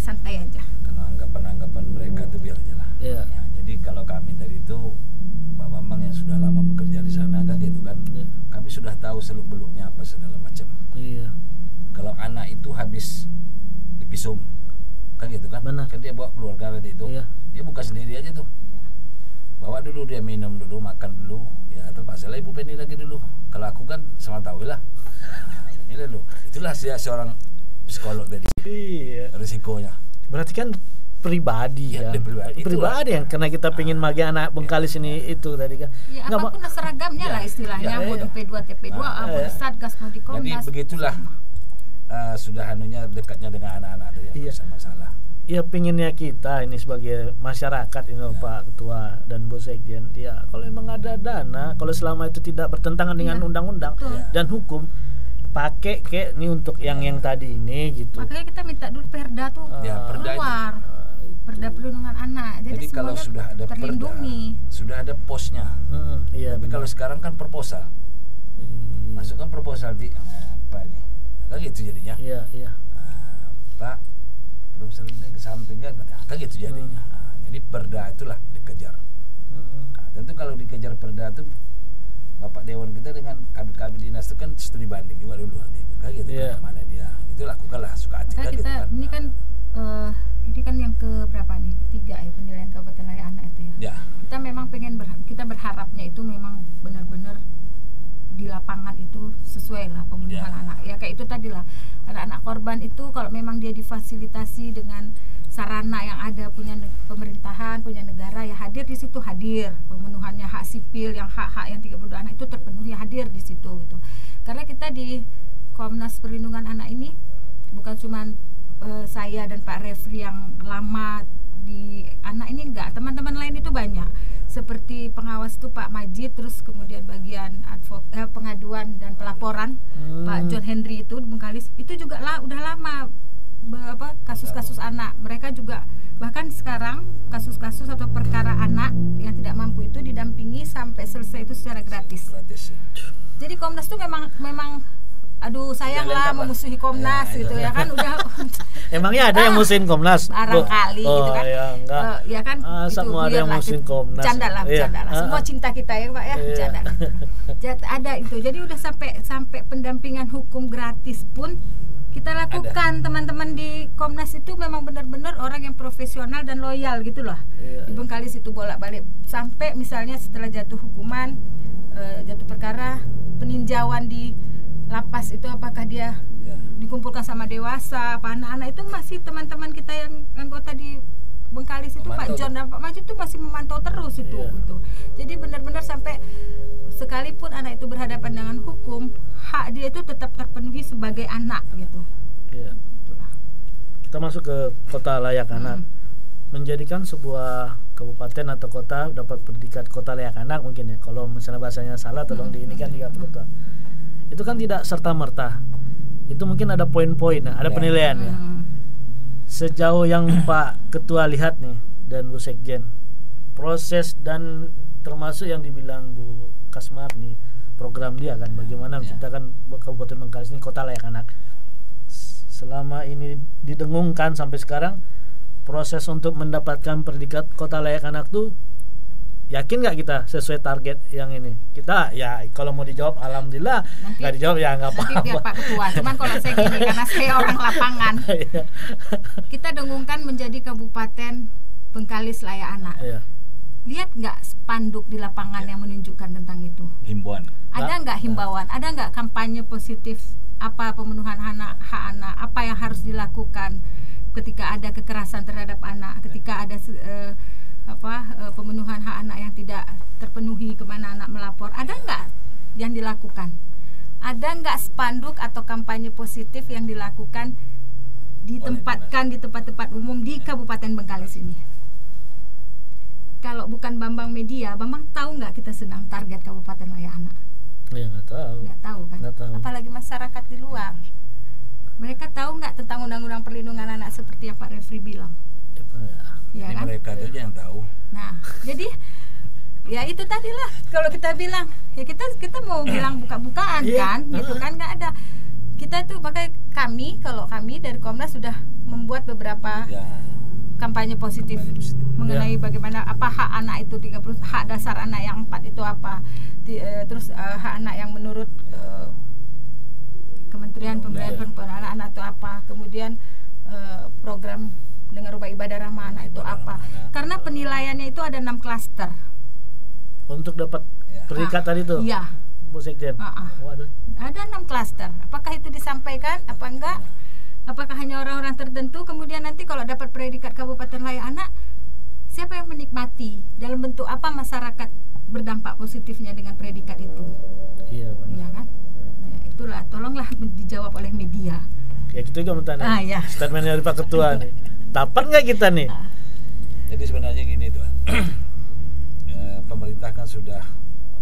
Santai aja. Kalau anggapan mereka itu biar aja lah. Jadi kalau kami dari itu, Pak Bambang yang sudah lama bekerja di sana kan gitu kan, kami sudah tahu seluk beluknya apa segala macam. Kalau anak itu habis divisum kan gitu kan, kan dia bawa keluarga tadi itu, dia buka sendiri aja tuh. Bawa dulu, dia minum dulu, makan dulu, ya terpaksa lah Ibu Penny lagi dulu. Kalau aku kan sama tahu lah. Ini dulu. Itulah seorang psikolog tadi. Risikonya. Berarti kan pribadi pribadi yang karena kita pengen magi anak Bengkalis ini itu tadi kan. Apapun seragamnya lah istilahnya, mau di P2 TP2, mau di Satgas, mau di Komnas. Jadi begitulah sudah anunya dekatnya dengan anak-anak tadi, sama masalah. Ya pinginnya kita ini sebagai masyarakat ini Pak Ketua dan Bu Sekjen, ya kalau memang ada dana, kalau selama itu tidak bertentangan dengan undang-undang dan hukum, pakai kayak ini untuk yang tadi ini gitu. Makanya kita minta dulu Perda tuh keluar, Perda perlindungan anak. Jadi kalau sudah ada terlindungi, Perda, sudah ada posnya. Tapi kalau sekarang kan proposal, masukkan proposal di apa ini, kan gitu jadinya. Pak, proposal ini ke samping kan gitu jadinya. Jadi Perda itulah dikejar. Tentu kalau dikejar Perda itu, Bapak Dewan kita dengan kabit-kabit dinas itu kan studi banding juga dulu nanti, kan gitu kan, mana dia itu lakukanlah suka hati kan gitu kan. Ini kan yang ke berapa nih, ketiga ya penilaian Kabupaten Layak Anak itu ya. Kita memang kita berharapnya itu memang benar-benar di lapangan itu sesuai lah pembunuhan anak. Ya kayak itu tadi lah, anak-anak korban itu kalau memang dia difasilitasi dengan sarana yang ada, punya pemerintahan, punya negara, ya hadir di situ, hadir pemenuhannya hak sipil, yang hak-hak yang 32 anak itu terpenuhi, hadir di situ gitu. Karena kita di Komnas Perlindungan Anak ini bukan cuma saya dan Pak Refri yang lama di anak ini, enggak, teman-teman lain itu banyak. Seperti pengawas itu Pak Majid, terus kemudian bagian pengaduan dan pelaporan Pak John Henry itu di Bengkalis, itu juga udah lama kasus-kasus anak. Mereka juga bahkan sekarang kasus-kasus atau perkara anak yang tidak mampu itu didampingi sampai selesai itu secara gratis. Jadi Komnas itu memang aduh sayanglah memusuhi Komnas gitu ya kan, udah emangnya ada yang musuhin Komnas barangkali gitu kan. Ya kan semua ada yang musuhin Komnas, bercanda lah semua cinta kita ya Pak ya, bercanda ada itu. Jadi udah sampai pendampingan hukum gratis pun kita lakukan. Teman-teman di Komnas itu memang benar-benar orang yang profesional dan loyal gitu loh. Di Bengkalis itu bolak-balik sampai misalnya setelah jatuh hukuman, jatuh perkara, peninjauan di lapas itu apakah dia dikumpulkan sama dewasa apa anak-anak, itu masih teman-teman kita yang anggota di Bengkalis itu Pak John dan Pak Majid itu masih memantau terus itu. Jadi benar-benar sampai sekalipun anak itu berhadapan dengan hukum, hak dia itu tetap terpenuhi sebagai anak gitu. Iya. Itulah. Kita masuk ke kota layak anak. Menjadikan sebuah kabupaten atau kota dapat predikat kota layak anak mungkin ya. Kalau misalnya bahasanya salah tolong diinikan juga kota. Itu kan tidak serta merta. Itu mungkin ada poin-poin, ada penilaian ya. Sejauh yang Pak Ketua lihat nih dan Bu Sekjen, proses dan termasuk yang dibilang Bu Kasmar nih, program dia kan bagaimana menciptakan Kabupaten Bengkalis ini kota layak anak. Selama ini didengungkan sampai sekarang, proses untuk mendapatkan predikat kota layak anak tuh yakin nggak kita sesuai target yang ini? Kita ya kalau mau dijawab alhamdulillah, nggak dijawab ya nggak apa-apa. Nanti biar Pak Ketua. Cuman kalau saya gini karena saya orang lapangan, kita dengungkan menjadi Kabupaten Bengkalis layak anak. Lihat nggak spanduk di lapangan yang menunjukkan tentang itu? Himbauan. Ada nggak himbauan? Ada nggak kampanye positif? Apa pemenuhan hak anak? Apa yang harus dilakukan ketika ada kekerasan terhadap anak? Ketika ada pemenuhan hak anak yang tidak terpenuhi, kemana anak melapor, ada nggak yang dilakukan? Ada nggak spanduk atau kampanye positif yang dilakukan ditempatkan di tempat-tempat umum di Kabupaten Bengkalis ini? Kalau bukan Bambang Media, Bambang tahu nggak kita sedang target Kabupaten layak anak? Ya nggak tahu. Nggak tahu kan? Nggak tahu. Apalagi masyarakat di luar. Mereka tahu nggak tentang Undang-Undang Perlindungan Anak seperti yang Pak Refri bilang? Ya kan? Mereka aja yang tahu. Nah, jadi ya itu tadilah kalau kita bilang ya kita mau bilang buka-bukaan kan, gitu kan nggak ada. Kita tuh pakai kalau kami dari Komnas sudah membuat beberapa kampanye positif mengenai bagaimana apa hak anak itu 30 hak dasar anak yang 4 itu apa, terus hak anak yang menurut Kementerian Pemberdayaan Perempuan anak-anak itu apa, kemudian program dengan Rumah Ibadah Ramah Anak itu apa? Karena penilaiannya itu ada 6 klaster. Untuk dapat predikat tadi itu? Iya. Bu Sekjen. Waduh. Ada 6 klaster. Apakah itu disampaikan? Apa enggak? Apakah hanya orang-orang tertentu? Kemudian nanti kalau dapat predikat Kabupaten Layak Anak, siapa yang menikmati? Dalam bentuk apa masyarakat berdampak positifnya dengan predikat itu? Iya benar. Iya kan? Nah, itulah. Tolonglah dijawab oleh media. Ya gitu juga mentanya. Statement dari Pak Ketua nih. Dapat nggak kita nih? Jadi sebenarnya gini tuan, pemerintah kan sudah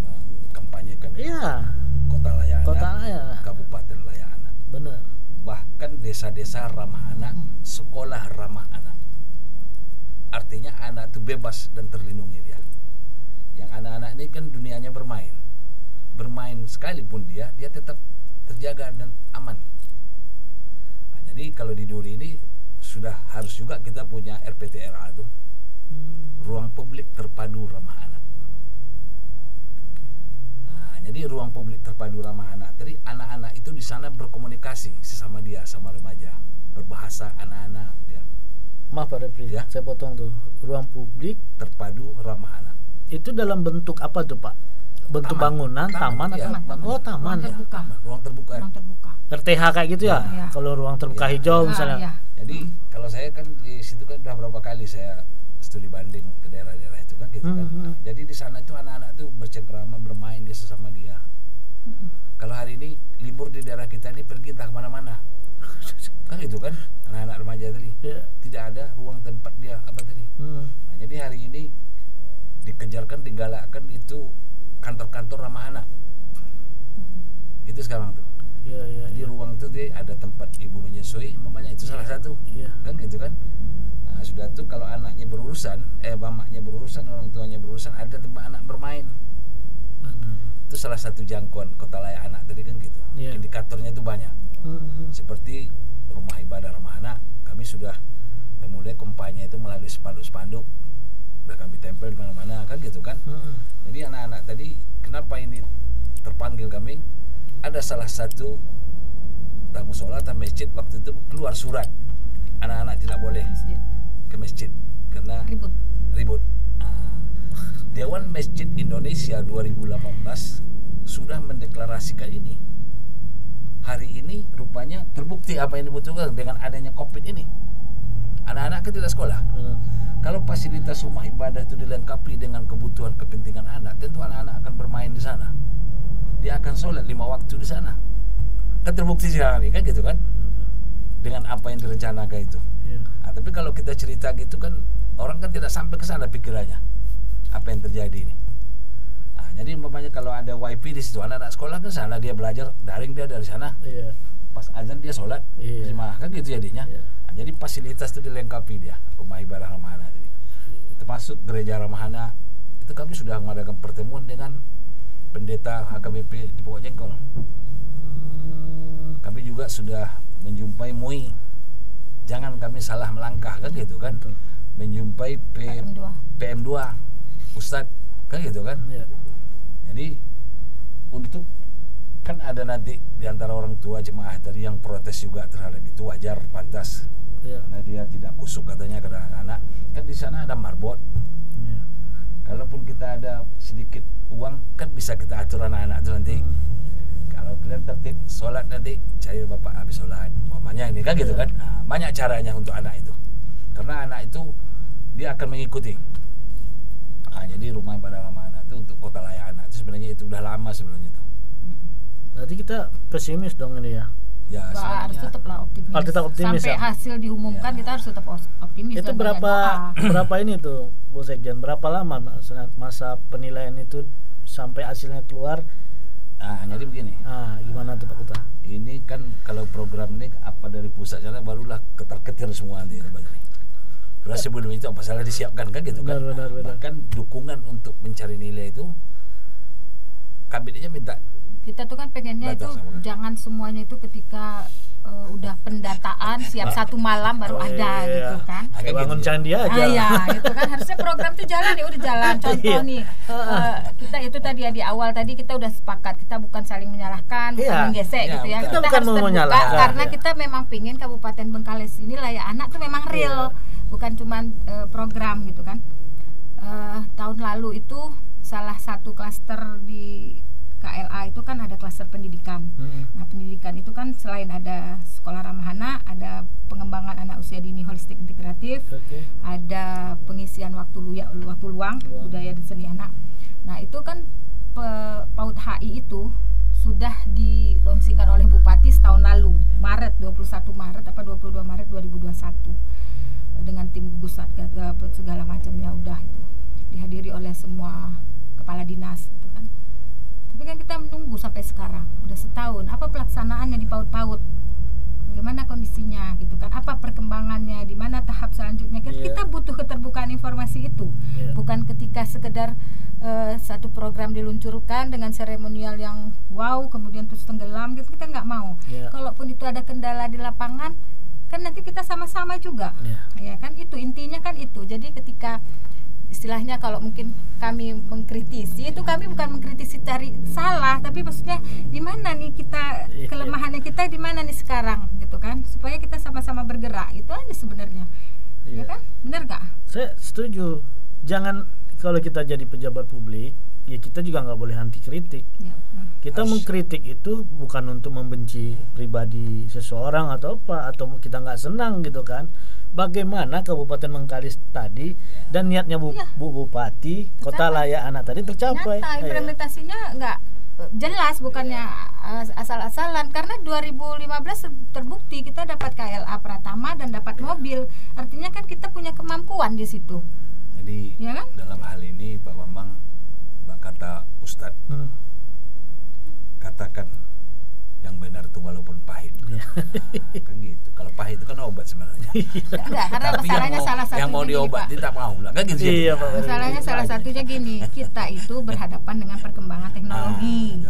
mengkampanyekan kota layak anak, kabupaten layak anak. Benar. Bahkan desa-desa ramah anak, sekolah ramah anak. Artinya anak itu bebas dan terlindungi dia. Yang anak-anak ini kan dunianya bermain sekalipun dia tetap terjaga dan aman. Nah, jadi kalau di Duri ini sudah harus juga kita punya RPTRA itu, ruang publik terpadu ramah anak. Nah, jadi ruang publik terpadu ramah anak, jadi anak-anak itu di sana berkomunikasi sesama dia, sama remaja, berbahasa anak-anak dia. Maaf Pak Refri, saya potong tuh. Ruang publik terpadu ramah anak. Itu dalam bentuk apa tuh Pak? Bentuk bangunan, taman atau taman ya? Ruang terbuka. RTH kayak gitu ya? Kalau ruang terbuka hijau misalnya. Jadi kalau saya kan di situ kan udah berapa kali saya studi banding ke daerah-daerah itu kan gitu kan. Nah, jadi di sana itu anak-anak tuh bercengkrama, bermain dia sesama dia. Kalau hari ini libur di daerah kita ini pergi entah kemana-mana. Kan itu kan anak-anak remaja tadi. Tidak ada ruang tempat dia apa tadi. Nah, jadi hari ini dikejarkan, digalakkan itu kantor-kantor ramah anak. Gitu sekarang tuh. Di ruang itu dia ada tempat ibu menyusui, mamanya itu salah satu. Kan gitu kan. Nah, sudah tuh kalau anaknya berurusan, mamanya berurusan, orang tuanya berurusan, ada tempat anak bermain. Itu salah satu jangkauan kota layak anak tadi kan gitu. Indikatornya itu banyak. Seperti rumah ibadah ramah anak, kami sudah memulai kampanye itu melalui spanduk-spanduk. Udah kami tempel di mana-mana kan gitu kan. Jadi anak-anak tadi kenapa ini terpanggil kami? Ada salah satu tamu sholat atau masjid waktu itu keluar surat anak-anak tidak boleh ke masjid karena ribut. Dewan Masjid Indonesia 2018 sudah mendeklarasikan ini. Hari ini rupanya terbukti apa yang dibutuhkan dengan adanya COVID ini. Anak-anak kan tidak sekolah. Kalau fasilitas rumah ibadah itu dilengkapi dengan kebutuhan kepentingan anak, tentu anak-anak akan bermain di sana. Dia akan sholat 5 waktu di sana. Kan terbukti sekali kan gitu kan? Dengan apa yang direncanakan itu. Nah, tapi kalau kita cerita gitu kan orang kan tidak sampai ke sana pikirannya. Apa yang terjadi ini? Nah, jadi umpamanya kalau ada wifi di situ, anak-anak sekolah kan sana dia belajar daring, dia dari sana. Pas azan dia sholat, kan gitu jadinya. Nah, jadi fasilitas itu dilengkapi dia, rumah ibadah ramah anak ini. Termasuk gereja ramah anak. Itu kami sudah mengadakan pertemuan dengan pendeta HKBP di Pokok Jengkol. Kami juga sudah menjumpai MUI. Jangan kami salah melangkah kan gitu kan. Menjumpai PM2 Ustadz kan gitu kan. Jadi untuk kan ada nanti di antara orang tua jemaah tadi yang protes juga terhadap itu, wajar, pantas. Karena dia tidak kusuk katanya ke anak-anak. Kan di sana ada marbot. Kalaupun kita ada sedikit uang kan bisa kita atur anak-anak itu nanti. Kalau kalian tertib sholat nanti cari bapak habis sholat. Mamanya ini kan gitu kan. Nah, banyak caranya untuk anak itu. Karena anak itu dia akan mengikuti. Nah, jadi rumah ibadah ramah anak itu untuk kota layak anak itu sebenarnya itu udah lama sebenarnya itu. Berarti kita pesimis dong ini ya? Ya, harus tetaplah optimis. Tetap optimis sampai hasil diumumkan kita harus tetap optimis. Itu berapa ini tuh Bu Sekjen? Berapa lama masa penilaian itu sampai hasilnya keluar? Nah, jadi begini. Gimana tuh Pak Kuta? Ini kan kalau program ini apa dari pusat sana barulah ketar-ketir semua nanti nih. Terus sebelum itu apa salah disiapkan kan gitu kan? Benar. Bahkan dukungan untuk mencari nilai itu kabinetnya minta. Kita tuh kan pengennya itu jangan semuanya itu ketika udah pendataan siap satu malam baru ada gitu kan. Bangun candi aja. Itu kan harusnya program itu jalan ya udah jalan. Contoh nih kita itu tadi ya di awal tadi kita udah sepakat kita bukan saling menyalahkan, bukan menggesek gitu ya. Kita bukan harus terbuka karena kita memang pingin Kabupaten Bengkalis ini layak anak tuh memang real, bukan cuman program gitu kan. Tahun lalu itu salah satu klaster di KLA itu kan ada klaster pendidikan. Nah, pendidikan itu kan selain ada sekolah ramah anak, ada pengembangan anak usia dini holistik integratif, ada pengisian waktu luang budaya dan seni anak. Nah, itu kan PAUD HI itu sudah dilaunchingkan oleh Bupati tahun lalu, 22 Maret 2021 dengan tim gugus satgas segala macamnya udah itu dihadiri oleh semua kepala dinas gitu kan. Tapi kan kita menunggu sampai sekarang, udah setahun. Apa pelaksanaannya di PAUD-PAUD? Bagaimana kondisinya gitu kan? Apa perkembangannya? Di mana tahap selanjutnya? Kita butuh keterbukaan informasi itu. Bukan ketika sekedar satu program diluncurkan dengan seremonial yang wow, kemudian terus tenggelam gitu, kita nggak mau. Kalaupun itu ada kendala di lapangan, kan nanti kita sama-sama juga. Ya kan itu intinya kan itu. Jadi ketika istilahnya kalau mungkin kami mengkritisi itu kami bukan mengkritisi cari salah, tapi maksudnya di mana nih kita kelemahannya kita di mana nih sekarang gitu kan, supaya kita sama-sama bergerak itu aja sebenarnya. Ya kan, benar gak? Saya setuju. Jangan kalau kita jadi pejabat publik ya kita juga nggak boleh anti kritik. Kita mengkritik itu bukan untuk membenci pribadi seseorang atau apa, atau kita nggak senang gitu kan. Bagaimana Kabupaten Bengkalis tadi dan niatnya Bu Bupati Kota Layak Anak tadi tercapai. Nyata, implementasinya nggak jelas, bukannya asal-asalan. Karena 2015 terbukti kita dapat KLA Pratama dan dapat mobil. Artinya kan kita punya kemampuan di situ. Jadi ya kan? Dalam hal ini Pak Bambang, kata Ustadz, katakan yang benar itu walaupun pahit. Nah, kan gitu. Kalau pahit itu kan obat sebenarnya. Enggak, karena masalahnya salah satunya yang mau diobati tak mau lah kan gitu. Masalahnya salah satunya gini, kita itu berhadapan dengan perkembangan teknologi.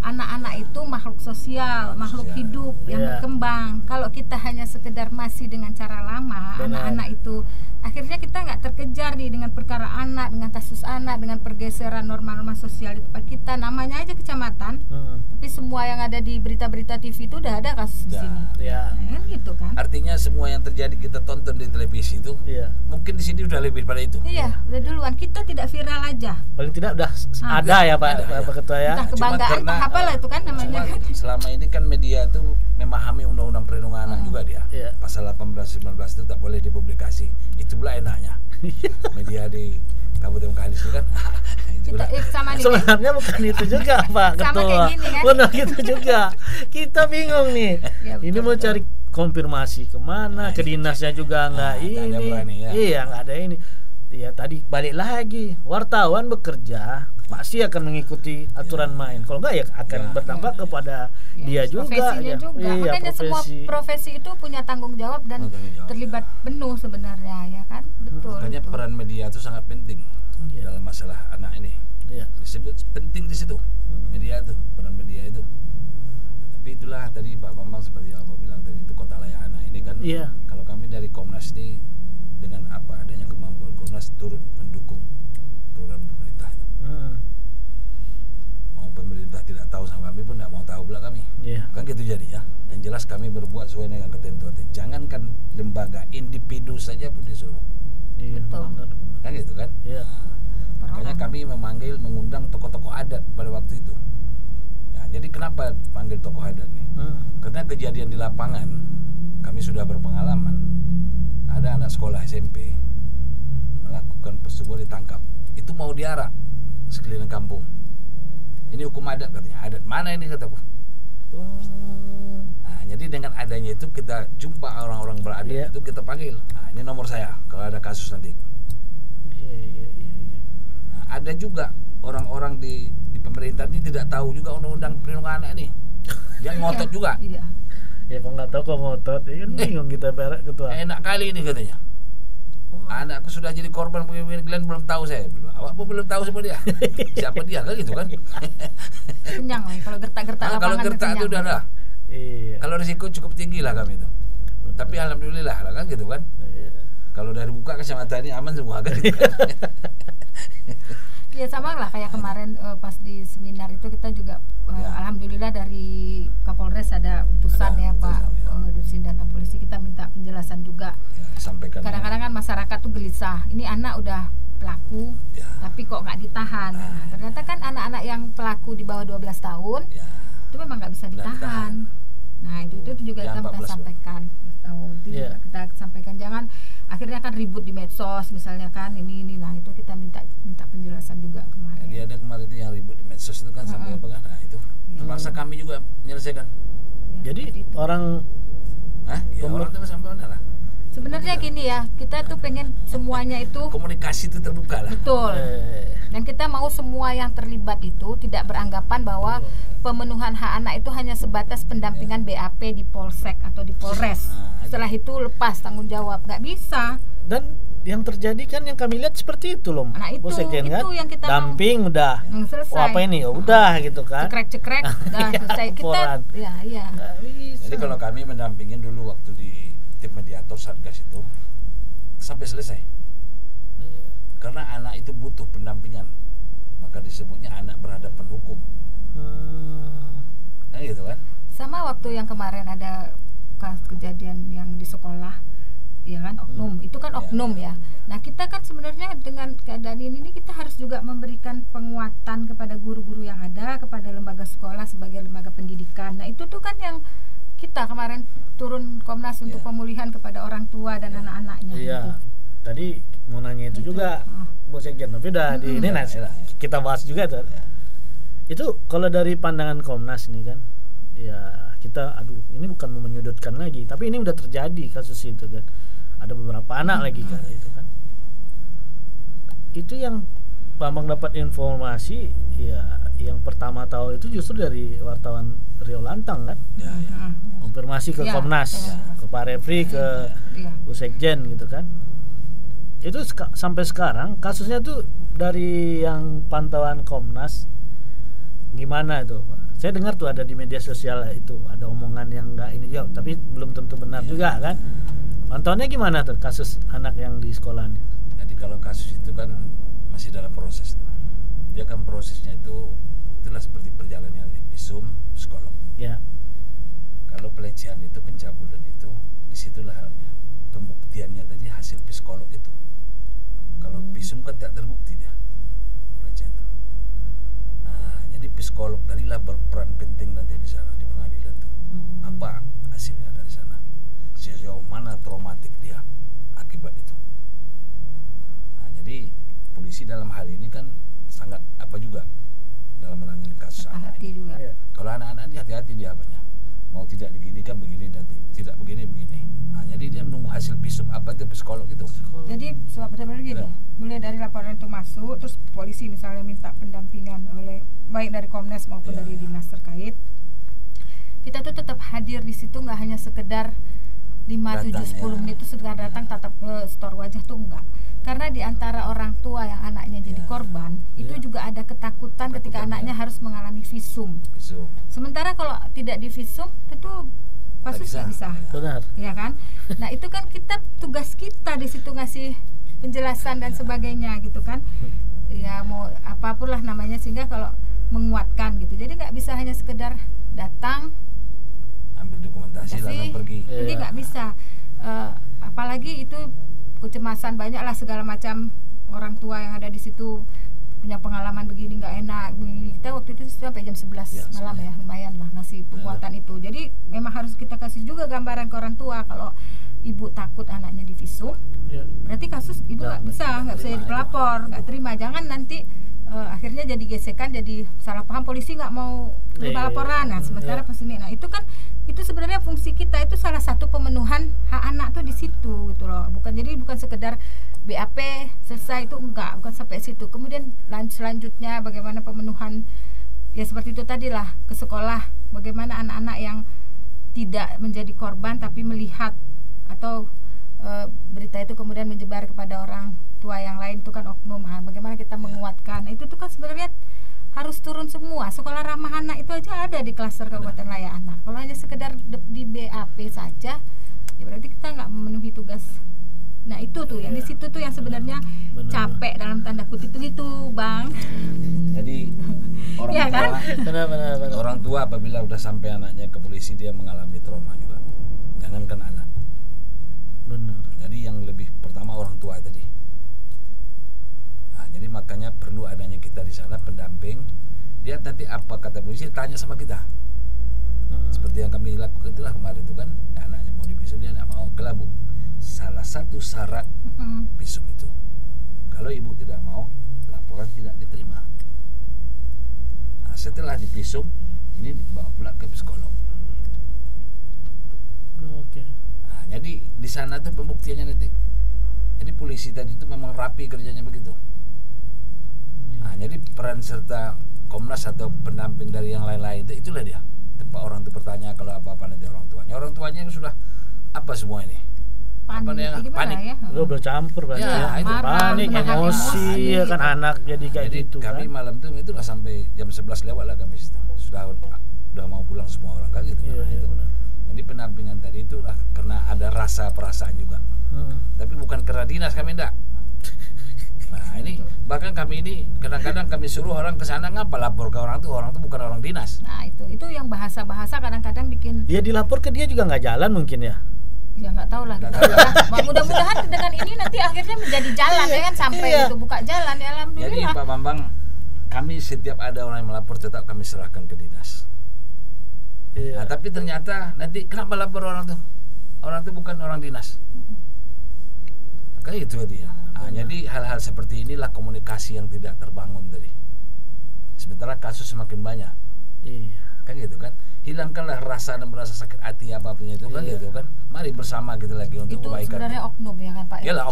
Anak-anak itu makhluk sosial, makhluk hidup yang berkembang. Kalau kita hanya sekedar masih dengan cara lama, anak-anak itu akhirnya kita nggak terkejar nih dengan perkara anak, dengan kasus anak, dengan pergeseran norma-norma sosial di tempat kita. Namanya aja kecamatan, tapi semua yang ada di di berita-berita TV itu udah ada kasus di sini. Ya. Kan gitu kan. Artinya semua yang terjadi kita tonton di televisi itu, mungkin di sini udah lebih pada itu. Iya, udah duluan. Kita tidak viral aja. Paling tidak udah ada ya Pak Ketua ya. Entah kebanggaan, entah apalah itu kan namanya. Selama ini kan media itu memahami undang-undang perlindungan anak juga dia. Pasal 18-19 itu tak boleh dipublikasi. Itu pula enaknya. Media di Kabupaten Bengkalis itu kan. Sama nih, sebenarnya bukan itu juga Pak Ketua. Sama kayak gini kan. Benar gitu juga. Kita bingung nih. Ya, betul, ini mau cari konfirmasi kemana? Ke dinasnya juga nggak ini. Berani, ya. Iya nggak ada ini. Ya tadi balik lagi. Wartawan bekerja pasti akan mengikuti aturan main. Kalau nggak ya akan berdampak kepada dia juga. Profesinya juga. Iya, makanya semua profesi itu punya tanggung jawab dan terlibat penuh sebenarnya ya kan. Betul. Makanya peran media itu sangat penting dalam masalah anak ini. Disebut penting di situ. Media itu, peran media itu. Tapi itulah tadi Pak Bambang seperti yang Bapak bilang tadi itu kota layak anak ini kan. Kalau kami dari Komnas ini dengan apa adanya kemampuan Komnas turut mendukung program pemerintah itu. Mau pemerintah tidak tahu sama kami pun tidak mau tahu pula kami. Kan gitu jadi ya. Yang jelas kami berbuat sesuai dengan ketentuan. Jangankan lembaga, individu saja pun disuruh. Betul. Kan gitu kan. Makanya kami mengundang tokoh-tokoh adat pada waktu itu. Ya, jadi kenapa panggil tokoh adat nih? Karena kejadian di lapangan kami sudah berpengalaman. Ada anak sekolah SMP melakukan persetubuhan ditangkap. Itu mau diarak sekeliling kampung. Ini hukum adat katanya. Adat mana ini kataku? Nah, jadi dengan adanya itu kita jumpa orang-orang beradat itu kita panggil. Nah, ini nomor saya kalau ada kasus nanti. Nah, ada juga orang-orang di pemerintah ini tidak tahu juga undang-undang perlindungan anak ini. Dia ngotot juga. Ya kalau nggak tahu kok ngotot, ya kan bingung kita Pak Ketua. Enak kali ini katanya. Anakku sudah jadi korban begini, Glenn belum tahu saya. Awak pun belum tahu siapa dia. Siapa dia kan gitu kan? Kenyang lah kalau gertak-gertak lapangan. Kalau gertak itu udah ada. Kalau risiko cukup tinggi lah kami itu. Tapi alhamdulillah lah kan gitu kan. Kalau dari buka kacamata ini aman semua kan. Gitu kan? Ya sama lah kayak kemarin pas di seminar itu kita juga alhamdulillah dari Kapolres ada utusan Pak Dirjen Data Polisi, kita minta penjelasan juga. Kadang-kadang kan masyarakat tuh gelisah, ini anak udah pelaku tapi kok nggak ditahan. Nah, ternyata kan anak-anak yang pelaku di bawah 12 tahun itu memang nggak bisa ditahan. Nah itu juga kita sampaikan. Itu juga kita sampaikan, jangan akhirnya kan ribut di medsos misalnya kan ini. Nah itu kita minta penjelasan juga kemarin. Jadi ada kemarin itu yang ribut di medsos itu kan sampai apa kan? Nah itu terpaksa kami juga menyelesaikan. Jadi orang orang itu sampai mana lah? Sebenarnya gini ya, kita tuh pengen semuanya itu komunikasi itu terbuka lah. Betul. Dan kita mau semua yang terlibat itu tidak beranggapan bahwa pemenuhan hak anak itu hanya sebatas pendampingan BAP di Polsek atau di Polres. Setelah itu lepas tanggung jawab, nggak bisa. Dan yang terjadi kan yang kami lihat seperti itu loh. Nah itu yang kita damping udah. Selesai. Apa ini? Udah gitu kan. Cekrek-cekrek udah selesai. Kita Jadi kalau kami mendampingin dulu waktu di tim mediator Satgas itu sampai selesai. Karena anak itu butuh pendampingan. Maka disebutnya anak berhadapan hukum. Kan gitu kan? Sama waktu yang kemarin ada kejadian yang di sekolah, ya kan, oknum. Itu kan oknum ya. Nah, kita kan sebenarnya dengan keadaan ini kita harus juga memberikan penguatan kepada guru-guru yang ada, kepada lembaga sekolah sebagai lembaga pendidikan. Nah, itu tuh kan yang kita kemarin turun Komnas untuk pemulihan kepada orang tua dan anak-anaknya. Gitu. Tadi mau nanya itu juga, Bu Sekjen, tapi udah di ini kita bahas juga tuh. Itu kalau dari pandangan Komnas nih kan, ya kita ini bukan mau menyudutkan lagi, tapi ini udah terjadi kasus itu kan. Ada beberapa anak lagi kan itu kan. Itu yang Bambang dapat informasi, ya yang pertama tahu itu justru dari wartawan Rio Lantang kan. Konfirmasi ke Komnas, ke Pak Refri, ke Bu Sekjen gitu kan. Itu sampai sekarang kasusnya tuh dari yang pantauan Komnas gimana itu Pak? Saya dengar tuh ada di media sosial itu ada omongan yang enggak ini juga, tapi belum tentu benar juga kan. Pantauannya gimana tuh kasus anak yang di sekolah ini? Jadi kalau kasus itu kan masih dalam proses. Dia kan prosesnya itulah seperti perjalanannya visum, psikolog. Ya. Kalau pelecehan itu, pencabulan itu, disitulah halnya pembuktiannya tadi hasil psikolog itu. Kalau visum kan tidak terbukti dia pelecehan itu. Nah, jadi psikolog tadilah berperan penting nanti di sana di pengadilan itu. Apa hasilnya dari sana? Sejauh mana traumatik dia akibat itu? Nah, jadi polisi dalam hal ini kan sangat apa juga dalam menangani kasus anak ini. Juga. Kalau anak-anak ini hati-hati dia apanya. Mau tidak diginikan begini nanti, tidak begini. Nah, jadi dia menunggu hasil visum apa itu psikolog itu. Jadi sebenarnya gitu. Mulai dari laporan itu masuk, terus polisi misalnya minta pendampingan oleh baik dari Komnas maupun dari dinas terkait. Kita tuh tetap hadir di situ, nggak hanya sekedar 5, 7, 10 menit itu sekedar datang tatap store wajah tuh enggak. Karena di antara orang tua yang anaknya jadi korban, itu juga ada ketakutan ketika anaknya harus mengalami visum. Sementara kalau tidak di visum, tentu kasus nggak bisa. Benar. Ya kan? Nah, itu kan tugas kita di situ ngasih penjelasan dan sebagainya gitu kan. Ya mau apapun lah namanya, sehingga kalau menguatkan gitu. Jadi nggak bisa hanya sekedar datang ambil dokumentasi lalu pergi. Jadi nggak bisa. Apalagi itu kecemasan banyak lah, segala macam orang tua yang ada di situ punya pengalaman begini nggak enak. Kita waktu itu sampai jam 11 malam ya, lumayan lah ngasih penguatan itu. Jadi memang harus kita kasih juga gambaran ke orang tua kalau ibu takut anaknya divisum, berarti kasus ibu nggak bisa pelapor, nggak terima. Jangan nanti akhirnya jadi gesekan, jadi salah paham, polisi nggak mau terima laporan. Nah, sementara pas ini, nah itu kan itu sebenarnya fungsi kita, itu salah satu pemenuhan hak anak tuh di situ gitu loh. Bukan sekedar BAP selesai, itu enggak, bukan sampai situ. Kemudian selanjutnya bagaimana pemenuhan ya seperti itu tadilah, ke sekolah, bagaimana anak-anak yang tidak menjadi korban tapi melihat atau berita itu kemudian menyebar kepada orang tua yang lain, itu kan oknum. Bagaimana kita menguatkan itu tuh kan sebenarnya harus turun semua. Sekolah ramah anak itu aja ada di klaster Kabupaten Layak Anak. Kalau hanya sekedar di BAP saja, ya berarti kita nggak memenuhi tugas. Nah itu tuh yang di situ tuh yang sebenarnya capek dalam tanda kutip itu, Bang. Jadi orang tua, kan? Benar. Orang tua apabila udah sampai anaknya ke polisi, dia mengalami trauma juga. Jangankan anak. Benar. Jadi yang lebih pertama orang tua tadi. Nah, jadi makanya perlu adanya kita di sana pendamping. Dia nanti apa kata polisi tanya sama kita. Seperti yang kami lakukan itulah kemarin itu kan, anaknya mau divisum, dia tidak mau. Kelabu. Salah satu syarat visum itu, kalau ibu tidak mau, laporan tidak diterima. Nah, setelah divisum, ini dibawa pula ke psikolog. Nah, jadi di sana tuh pembuktiannya nanti. Jadi polisi tadi itu memang rapi kerjanya begitu. Nah, jadi peran serta Komnas atau pendamping dari yang lain-lain itulah dia. Tempat orang itu bertanya kalau apa-apa nanti orang tuanya. Orang tuanya sudah apa semua ini? Panik. Lo bercampur berarti ya, itu panik, emosi ya kan, anak jadi kayak jadi gitu. Kami kan? malam itu lah sampai jam 11 lewat lah kami situ. Sudah mau pulang semua orang kan gitu. Itu. Jadi pendampingan tadi itu lah karena ada rasa perasaan juga. Tapi bukan karena dinas kami enggak. Nah ini bahkan kami ini kadang-kadang kami suruh orang ke sana, ngapa lapor ke orang tuh bukan orang dinas. Nah itu yang bahasa-bahasa kadang-kadang bikin. Ya dilapor ke dia juga nggak jalan mungkin ya. Ya nggak tahu lah. Mudah-mudahan dengan ini nanti akhirnya menjadi jalan ya kan, sampai itu buka jalan ya, alhamdulillah. Jadi Pak Bambang, kami setiap ada orang yang melapor tetap kami serahkan ke dinas. Nah, tapi ternyata nanti kenapa lapor orang tuh? Orang tuh bukan orang dinas. Kayak itu dia. Nah, jadi hal-hal seperti inilah komunikasi yang tidak terbangun tadi. Sementara kasus semakin banyak. Iya. Kan gitu kan. Hilangkanlah rasa dan merasa sakit hati apapun itu kan gitu kan. Mari bersama kita lagi untuk itu kebaikan. Itu sebenarnya oknum ya kan Pak. Yalah,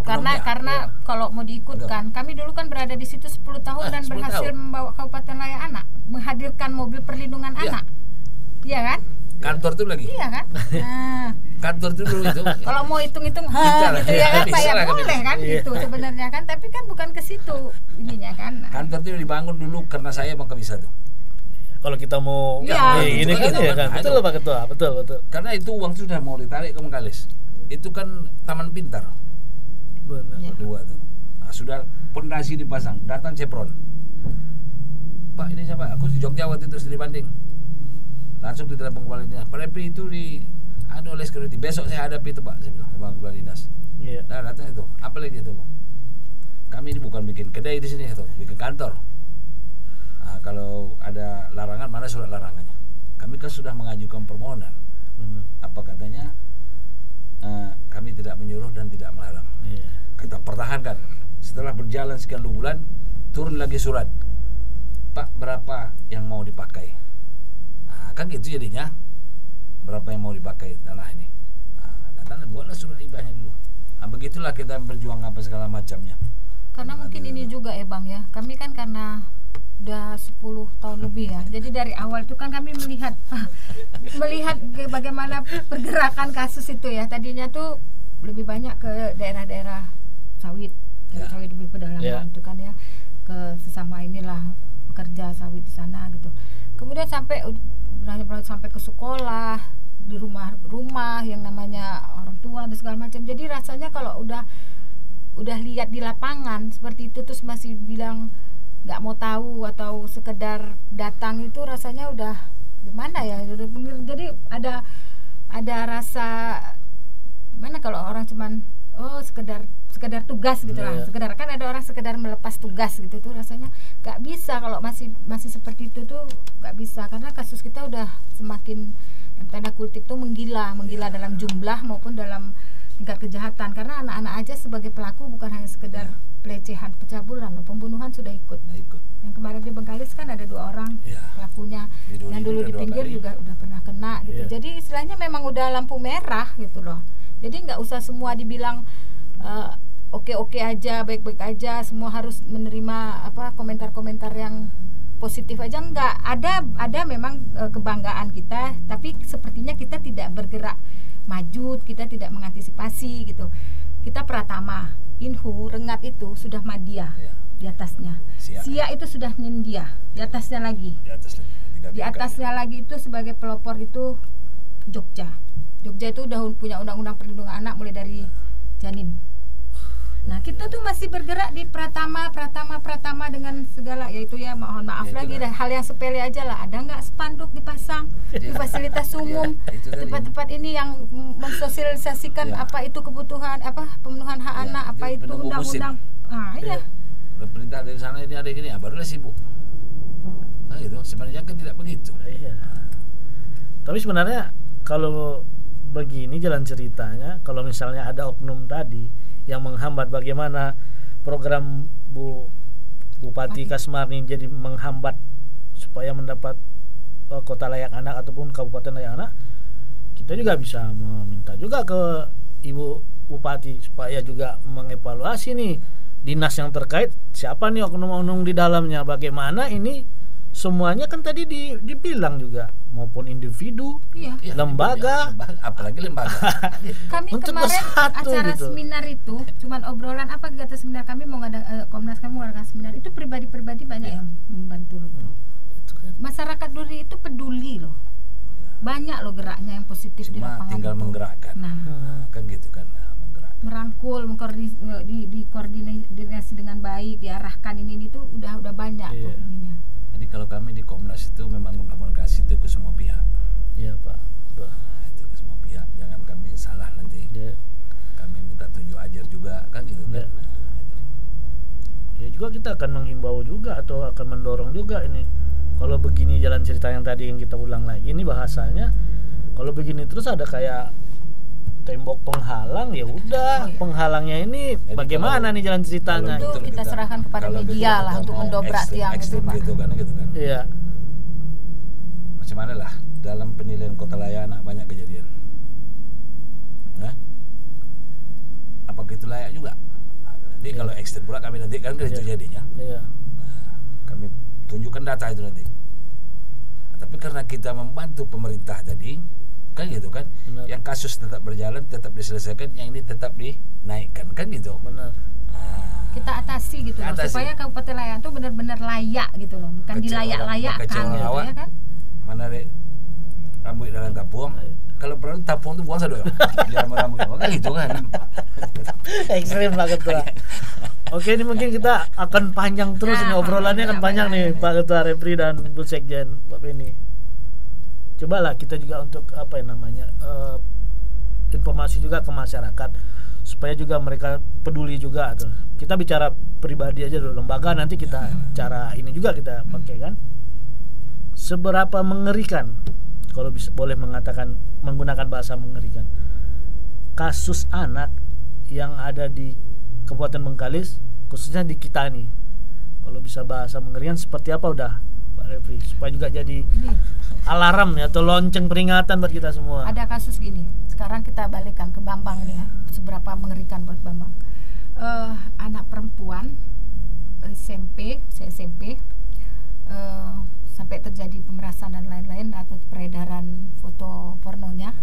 karena kalau mau diikutkan, kami dulu kan berada di situ 10 tahun dan 10 berhasil tahun. membawa Kabupaten Layak Anak menghadirkan mobil perlindungan anak. Iya kan? Kantor tuh lagi. Iya kan? Nah, kantor tuh dulu itu. Kalau mau hitung-hitung gitu ya kan Pak, ya boleh kan gitu sebenarnya kan, tapi kan bukan ke situ ininya kan. Kantor itu dibangun dulu karena saya mau ke bisa tuh. Kalau kita mau ini kan ya kan. Betul Pak Ketua, betul. Karena itu uang sudah mau ditarik ke Bengkalis. Itu kan Taman Pintar. Benar. Berdua tuh. Nah, sudah pondasi dipasang, datang Chevron. Pak ini siapa? Aku di Jogja waktu itu studi banding. Langsung ditelepon kepala dinas, Pak Repri itu oleh security, besok saya hadapi itu Pak, saya bilang sama kepala dinas. Nah datang itu, apa lagi itu? Kami ini bukan bikin kedai di sini, itu bikin kantor. Nah, kalau ada larangan, mana surat larangannya? Kami kan sudah mengajukan permohonan. Apa katanya? Kami tidak menyuruh dan tidak melarang. Kita pertahankan. Setelah berjalan sekian bulan, turun lagi surat, Pak, berapa yang mau dipakai? Nah, kan gitu jadinya, berapa yang mau dipakai tanah ini? Datang buatlah surat ibahnya dulu. Nah, begitulah kita berjuang apa segala macamnya. Karena mungkin ini juga ya Bang ya, kami kan karena udah 10 tahun lebih ya. Jadi dari awal itu kan kami melihat bagaimana pergerakan kasus itu ya. Tadinya tuh lebih banyak ke daerah-daerah sawit, sawit lebih pedalaman itu kan ya, ke sesama inilah pekerja sawit di sana gitu. Kemudian sampai ke sekolah, di rumah yang namanya orang tua dan segala macam. Jadi rasanya kalau udah lihat di lapangan seperti itu terus masih bilang nggak mau tahu atau sekedar datang, itu rasanya udah gimana ya, jadi ada rasa mana kalau orang cuman sekedar tugas gitu lah, sekedar kan ada orang sekedar melepas tugas gitu tuh, rasanya nggak bisa kalau masih seperti itu tuh nggak bisa, karena kasus kita udah semakin tanda kutip tuh menggila dalam jumlah maupun dalam tingkat kejahatan, karena anak-anak aja sebagai pelaku bukan hanya sekedar pelecehan, pencabulan, pembunuhan sudah ikut. Yang kemarin di Bengkalis kan ada 2 orang pelakunya, yang dulu di pinggir juga udah pernah kena gitu. Jadi istilahnya memang udah lampu merah gitu loh. Jadi nggak usah semua dibilang oke aja, baik-baik aja, semua harus menerima komentar-komentar yang positif aja, enggak. Ada memang kebanggaan kita, tapi sepertinya kita tidak bergerak maju, kita tidak mengantisipasi gitu. Kita Pratama, Inhu, Rengat itu sudah Madya di atasnya. Sia itu sudah Nindya di atasnya lagi. Di atasnya lagi itu sebagai pelopor itu Jogja. Jogja itu udah punya undang-undang perlindungan anak mulai dari janin. Nah, kita tuh masih bergerak di Pratama dengan segala, yaitu ya mohon maaf lagi dah, hal yang sepele aja lah. Ada nggak spanduk dipasang di fasilitas umum, tempat-tempat ini yang mensosialisasikan apa itu kebutuhan, pemenuhan hak anak, apa itu undang-undang. Perintah dari sana ini ada gini, barulah sibuk. Nah itu sebenarnya kan tidak begitu. Tapi sebenarnya kalau begini jalan ceritanya, kalau misalnya ada oknum tadi yang menghambat, bagaimana program Bupati Kasmarni jadi menghambat supaya mendapat kota layak anak ataupun kabupaten layak anak, kita juga bisa meminta juga ke Ibu Bupati supaya juga mengevaluasi nih dinas yang terkait, siapa nih oknum-oknum di dalamnya, bagaimana ini semuanya kan tadi dibilang juga, maupun individu, lembaga, apalagi lembaga. Kami kemarin acara gitu. Seminar itu cuman obrolan kegiatan seminar kami mau ada Komnas, kami mau ada seminar itu pribadi banyak yang membantu loh. Masyarakat Duri itu peduli loh, banyak loh geraknya yang positif. Cuma di lapangan tinggal itu menggerakkan, kan gitu kan, merangkul, dikoordinasi dengan baik, diarahkan ini tuh udah banyak tuh ininya. Jadi kalau kami di Komnas itu membangun komunikasi itu ke semua pihak. Iya Pak. Nah, itu ke semua pihak. Jangan kami salah nanti. Kami minta tunjuk ajar juga kan gitu kan. Nah, itu. Ya juga kita akan menghimbau juga atau akan mendorong juga ini. Kalau begini jalan cerita yang tadi yang kita ulang lagi ini bahasanya, kalau begini terus ada kayak tembok penghalang, ya udah penghalangnya ini jadi bagaimana nih jalan ceritanya? Itu kita serahkan kepada media lah untuk mendobrak tiang itu Pak. Gitu kan. Iya. Macam mana lah dalam penilaian kota layak anak banyak kejadian. Apa gitu layak juga? Nanti kalau ekstrim pula kami nanti kan itu jadinya. Kami tunjukkan data itu nanti. Tapi karena kita membantu pemerintah tadi, kan gitu kan. Benar. Yang kasus tetap berjalan, tetap diselesaikan, yang ini tetap dinaikkan, kan gitu. Benar. Kita atasi gitu loh, supaya Kabupaten Layak itu benar-benar layak gitu loh, bukan dilayak-layakkan gitu ya kan. Mana rambut dalam tapung. Kalau perlu tapung tuh buang saja dong. Dia rambut kan gitu kan. Ekstrim banget tuh. Oke, ini mungkin kita akan panjang terus ini obrolannya akan panjang nih Pak Ketua Repri dan Bu Sekjen Pak Penny. cobalah kita juga untuk informasi juga ke masyarakat supaya juga mereka peduli juga tuh. Kita bicara pribadi aja dulu, lembaga nanti kita cara ini juga kita pakai kan. Seberapa mengerikan, kalau bisa boleh mengatakan menggunakan bahasa mengerikan, kasus anak yang ada di Kabupaten Bengkalis, khususnya di kita nih. Kalau bisa bahasa mengerikan seperti apa udah Pak Refri, supaya juga jadi alarm ya atau lonceng peringatan buat kita semua. Ada kasus gini, sekarang kita balikkan ke Bambang nih ya, seberapa mengerikan buat Bambang. Anak perempuan SMP sampai terjadi pemerasan dan lain-lain atau peredaran foto pornonya,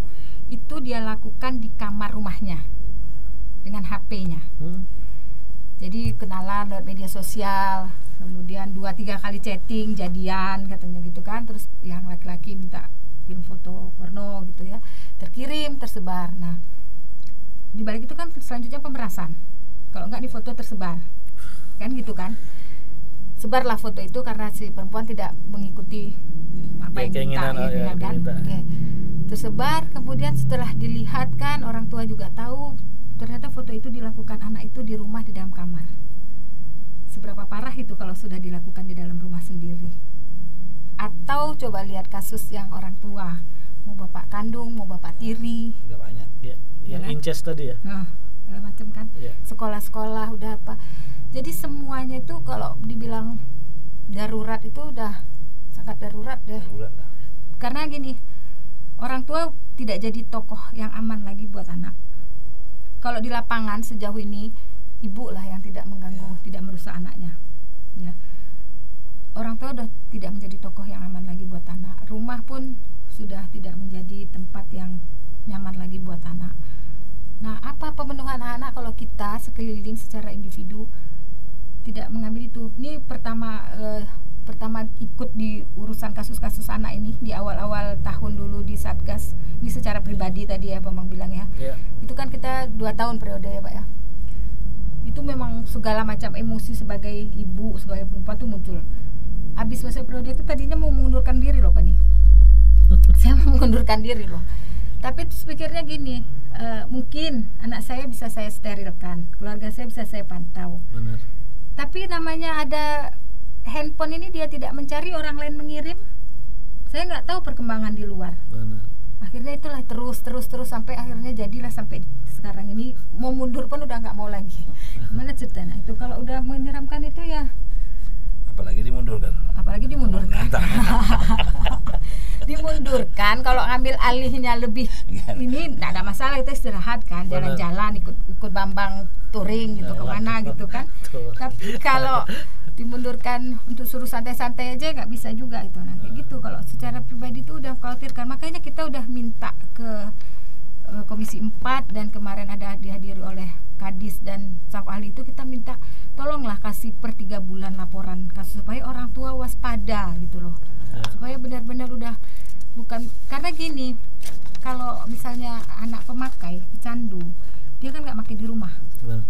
itu dia lakukan di kamar rumahnya dengan HP-nya. Jadi kenalan lewat media sosial, kemudian 2-3 kali chatting, jadian katanya gitu kan. Terus yang laki-laki minta kirim foto porno gitu ya, terkirim, tersebar. Nah, di balik itu kan selanjutnya pemerasan. Kalau enggak di foto tersebar, kan gitu kan. Sebarlah foto itu karena si perempuan tidak mengikuti apa yang diinginkan kan. Okay. Tersebar, kemudian setelah dilihat kan orang tua juga tahu, ternyata foto itu dilakukan anak itu di rumah di dalam kamar. Seberapa parah itu kalau sudah dilakukan di dalam rumah sendiri. Atau coba lihat kasus yang orang tua, mau bapak kandung, mau bapak tiri, udah banyak ya, yang kan? Incest tadi ya. Nah, segala macam kan. Ya. Sekolah-sekolah udah apa. Jadi semuanya itu kalau dibilang darurat itu udah sangat darurat deh. Darurat lah. Karena gini, orang tua tidak jadi tokoh yang aman lagi buat anak. Kalau di lapangan sejauh ini ibu lah yang tidak mengganggu, tidak merusak anaknya. Ya. Orang tua udah tidak menjadi tokoh yang aman lagi buat anak. Rumah pun sudah tidak menjadi tempat yang nyaman lagi buat anak. Nah, apa pemenuhan anak kalau kita sekeliling secara individu tidak mengambil itu? Ini pertama ikut di urusan kasus-kasus anak ini di awal-awal tahun dulu di Satgas. Ini secara pribadi tadi ya Bambang bilang ya. Itu kan kita 2 tahun periode ya Pak ya. Itu memang segala macam emosi sebagai ibu, sebagai perempuan tuh muncul. Habis masa periode itu tadinya mau mengundurkan diri loh Pak nih. Saya mau mengundurkan diri loh. Tapi terus pikirnya gini, mungkin anak saya bisa saya sterilkan, keluarga saya bisa saya pantau. Benar. Tapi namanya ada handphone ini, dia tidak mencari, orang lain mengirim, saya nggak tahu perkembangan di luar. Benar. Akhirnya itulah terus sampai akhirnya jadilah sampai sekarang ini mau mundur pun udah nggak mau lagi. Gimana ceritanya? Itu kalau udah menyeramkan itu ya. Apalagi dimundurkan. Dimundurkan kalau ngambil alihnya lebih ini nggak ada masalah, itu istirahat kan, jalan-jalan ikut Bambang touring gitu kemana gitu kan. Tapi kalau dimundurkan untuk suruh santai-santai aja nggak bisa juga itu nanti gitu. Kalau secara pribadi itu udah khawatirkan, makanya kita udah minta ke Komisi 4 dan kemarin ada dihadiri oleh Kadis dan staf ahli itu, kita minta tolonglah kasih per 3 bulan laporan kasus supaya orang tua waspada gitu loh. Supaya benar-benar udah bukan karena gini, kalau misalnya anak pemakai candu, dia kan nggak makin di rumah,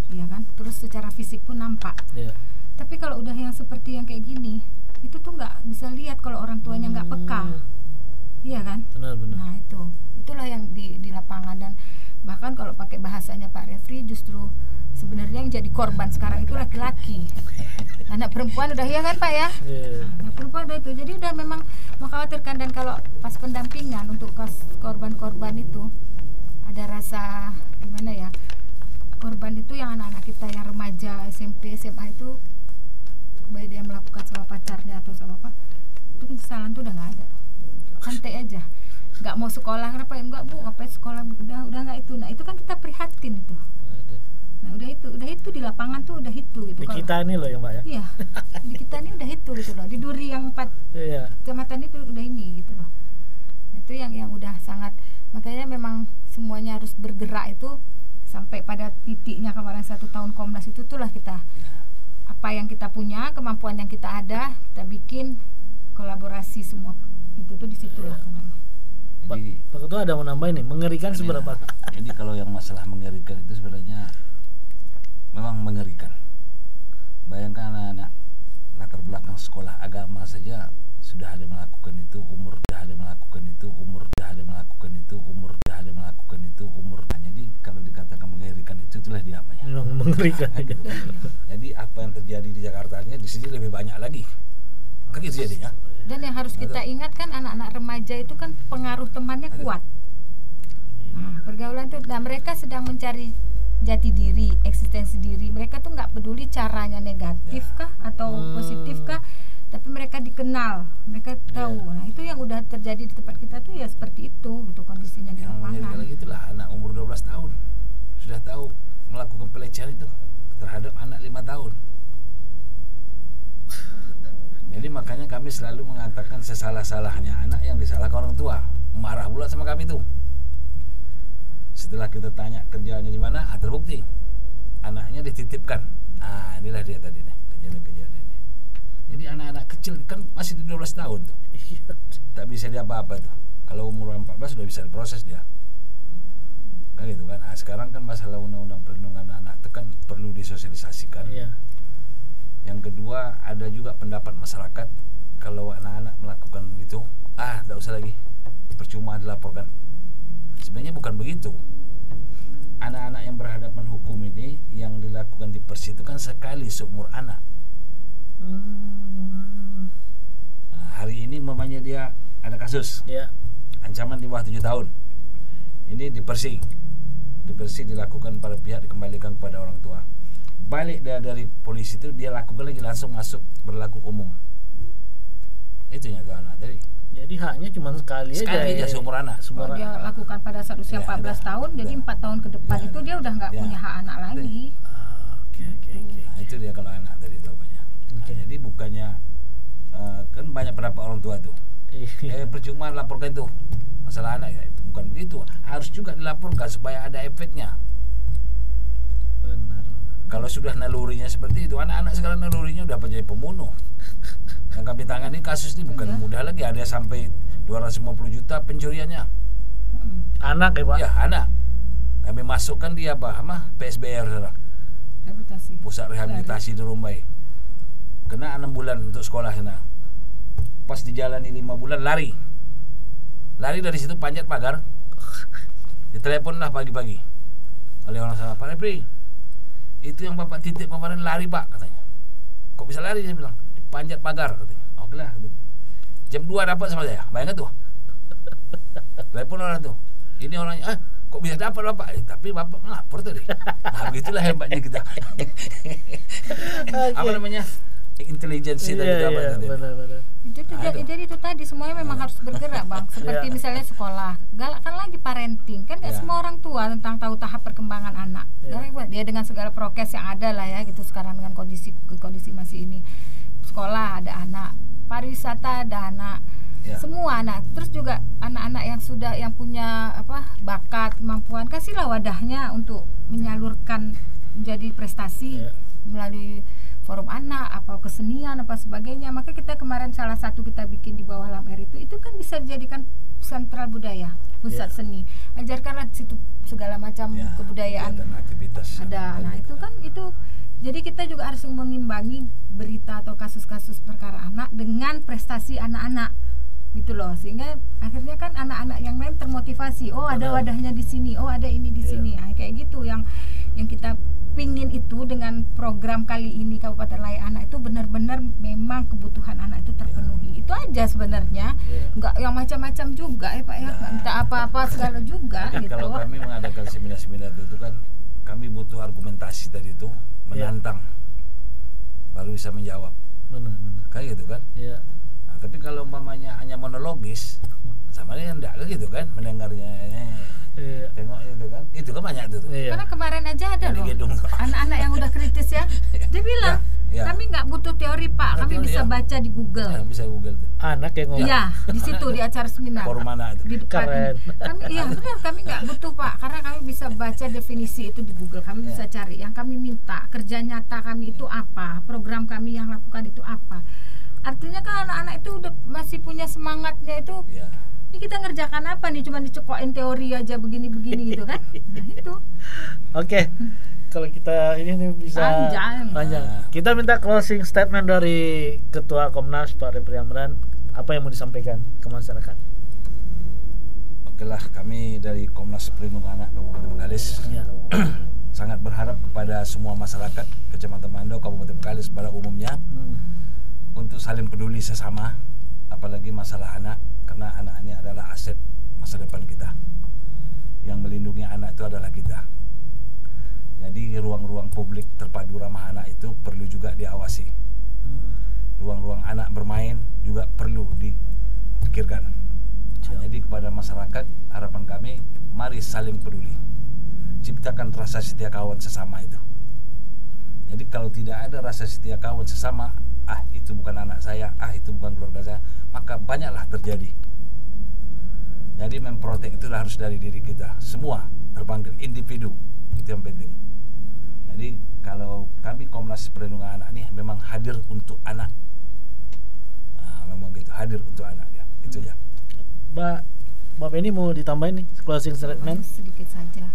iya kan, terus secara fisik pun nampak. Tapi kalau udah yang seperti yang kayak gini, itu tuh nggak bisa lihat kalau orang tuanya nggak peka, iya kan? Benar. Nah itulah yang di lapangan. Dan bahkan kalau pakai bahasanya Pak Refri, justru sebenarnya yang jadi korban sekarang itu laki-laki. Anak perempuan udah ya kan Pak ya? Anak perempuan udah itu. Jadi udah memang mengkhawatirkan. Dan kalau pas pendampingan untuk korban-korban itu ada rasa gimana ya? Korban itu yang anak-anak kita yang remaja, SMP, SMA itu, baik dia melakukan sama pacarnya atau sama apa, itu penyesalan tuh udah nggak ada. Santai aja. Nggak mau sekolah, kenapa ya? Enggak Bu, ngapain sekolah, udah nggak itu. Nah itu kan kita prihatin itu. Nah udah itu di lapangan tuh udah itu gitu. Di kita ini loh ya Mbak ya. Iya, di kita ini udah itu gitu loh. Di Duri yang 4 kecamatan itu udah ini gitu loh. Nah, itu yang udah sangat, makanya memang semuanya harus bergerak itu sampai pada titiknya kemarin 1 tahun Komnas itu itulah kita apa yang kita punya, kemampuan yang kita ada, kita bikin kolaborasi semua itu tuh disitulah. Jadi, Pak Ketua ada mau nambahin nih, mengerikan seberapa? Jadi kalau yang masalah mengerikan itu sebenarnya memang mengerikan. Bayangkan anak-anak latar belakang sekolah agama saja sudah ada melakukan itu umur jadi kalau dikatakan mengerikan itulah dia namanya. Mengerikan. Jadi apa yang terjadi di Jakarta di sini lebih banyak lagi. Kan gitu jadinya. Dan yang harus kita ingat kan anak-anak remaja itu kan pengaruh temannya kuat. Nah, pergaulan itu, nah mereka sedang mencari jati diri, eksistensi diri. Mereka tuh nggak peduli caranya negatif kah atau positif kah, tapi mereka dikenal, mereka tahu. Nah itu yang udah terjadi di tempat kita tuh ya seperti itu gitu kondisinya di lapangan. Yang gitulah anak umur 12 tahun sudah tahu melakukan pelecehan itu terhadap anak 5 tahun. Jadi makanya kami selalu mengatakan sesalah-salahnya anak yang disalahkan orang tua. Marah pula sama kami tuh. Setelah kita tanya kerjaannya di mana, terbukti anaknya dititipkan. Inilah dia tadi nih kejadian-kejadian ini. Jadi anak-anak kecil kan masih di 12 tahun tuh. Tak bisa dia apa-apa tuh. Kalau umur 14 sudah bisa diproses dia. Kan gitu kan. Sekarang kan masalah undang-undang perlindungan anak itu kan perlu disosialisasikan. Yang kedua, ada juga pendapat masyarakat kalau anak-anak melakukan itu, tak usah lagi, percuma dilaporkan. Sebenarnya bukan begitu. Anak-anak yang berhadapan hukum ini yang dilakukan di Persi itu kan sekali seumur anak. Hari ini mamanya dia ada kasus ancaman di bawah 7 tahun. Ini di Persi dilakukan pada pihak, dikembalikan kepada orang tua. Balik dari polisi itu dia lakukan lagi, langsung masuk berlaku umum. Itu tuh anak tadi. Jadi haknya cuma sekali aja seumur anak. Dia lakukan pada saat usia 14 tahun, jadi 4 tahun ke depan itu dia udah nggak punya hak anak lagi. Itu dia kalau anak tadi itu banyak. Jadi bukannya kan banyak pendapat orang tua tuh. Percuma laporkan tuh masalah anak ya, itu bukan begitu. Harus juga dilaporkan supaya ada efeknya. Benar. Kalau sudah nalurinya seperti itu, anak-anak sekarang nalurinya udah menjadi pembunuh. Yang kami tangani kasus ini bukan mudah lagi, ada sampai 250 juta pencuriannya. Anak ya Pak? Ya anak. Kami masukkan dia PSBR saudara. Pusat rehabilitasi di Rumbai. Kena 6 bulan untuk sekolah sana. Pas dijalani 5 bulan lari dari situ panjat pagar. Diteleponlah pagi-pagi oleh orang sana, Pak Repri, itu yang bapak titip kemarin lari Pak, katanya. Kok bisa lari? Saya bilang panjat pagar, katanya. Oke lah, jam 2 dapat sama saya. Bayangkan tuh. Telepon orang tuh. Ini orangnya, kok bisa dapat Bapak? Tapi Bapak ngelapor tadi. Nah, begitulah hebatnya kita. Apa namanya? Intelijensi tadi apa tadi. Benar. Jadi itu tadi semuanya memang harus bergerak Bang. Seperti misalnya sekolah, galakkan lagi parenting. Kan gak semua orang tua tentang tahu tahap perkembangan anak. Dia dengan segala prokes yang ada lah ya gitu sekarang dengan kondisi masih ini. Sekolah ada anak, pariwisata ada anak, semua anak. Terus juga anak-anak yang punya bakat, kemampuan, kasihlah wadahnya untuk menyalurkan menjadi prestasi melalui forum anak, apa kesenian, apa sebagainya. Maka kita kemarin salah satu kita bikin di bawah LAMR itu kan bisa dijadikan sentral budaya, pusat seni. Ajarkanlah di situ segala macam kebudayaan dan aktivitas ada. Nah itu kan jadi kita juga harus mengimbangi berita atau kasus-kasus perkara anak dengan prestasi anak-anak gitu loh, sehingga akhirnya kan anak-anak yang lain termotivasi. Ada wadahnya di sini, ada ini di sini. Nah, kayak gitu yang kita pingin itu dengan program kali ini Kabupaten Layak Anak itu benar-benar memang kebutuhan anak itu terpenuhi. Itu aja sebenarnya. Enggak yang macam-macam juga ya Pak ya. Enggak minta apa-apa segala juga gitu. Kalau kami mengadakan seminar-seminar itu kan kami butuh argumentasi tadi itu, menantang. Baru bisa menjawab. Benar. Kayak gitu kan? Iya. Nah, tapi kalau umpamanya hanya monologis, sama dia enggak gitu kan mendengarnya. Tengok itu kan. Itu kan banyak tuh. Karena kemarin aja ada loh anak-anak yang udah kritis ya. Dia bilang, kami nggak butuh teori Pak, kami bisa baca di Google. Bisa Google tuh. Anak yang ngomong. Iya, di situ di acara seminar. Forum mana itu? Di depan. Kami benar, kami nggak butuh Pak, karena kami bisa baca definisi itu di Google. Kami bisa cari. Yang kami minta kerja nyata kami itu apa, program kami yang lakukan itu apa. Artinya kan anak-anak itu udah masih punya semangatnya itu. Ini kita ngerjakan apa nih, cuma dicekokin teori aja begini-begini gitu kan. Nah itu. Oke. Kalau kita ini bisa panjang. Nah. Kita minta closing statement dari Ketua Komnas Pak Repri Amran Apa yang mau disampaikan ke masyarakat? Oke lah, kami dari Komnas Perlindungan Anak Kabupaten Bengkalis sangat berharap kepada semua masyarakat Kecamatan Mando, Kabupaten Bengkalis pada umumnya untuk saling peduli sesama, apalagi masalah anak, karena anak ini adalah aset masa depan kita. Yang melindungi anak itu adalah kita. Jadi ruang-ruang publik terpadu ramah anak itu perlu juga diawasi. Ruang-ruang anak bermain juga perlu dipikirkan. Jadi kepada masyarakat, harapan kami, mari saling peduli. Ciptakan rasa setia kawan sesama itu. Jadi kalau tidak ada rasa setia kawan sesama, itu bukan anak saya, itu bukan keluarga saya, maka banyaklah terjadi. Jadi memprotek itu harus dari diri kita. Semua terpanggil, individu, itu yang penting. Jadi kalau kami Komnas Perlindungan Anak ini memang hadir untuk anak. Memang gitu, hadir untuk anak dia. Itu ya. Mbak Penny mau ditambahin nih closing statement? Sedikit saja.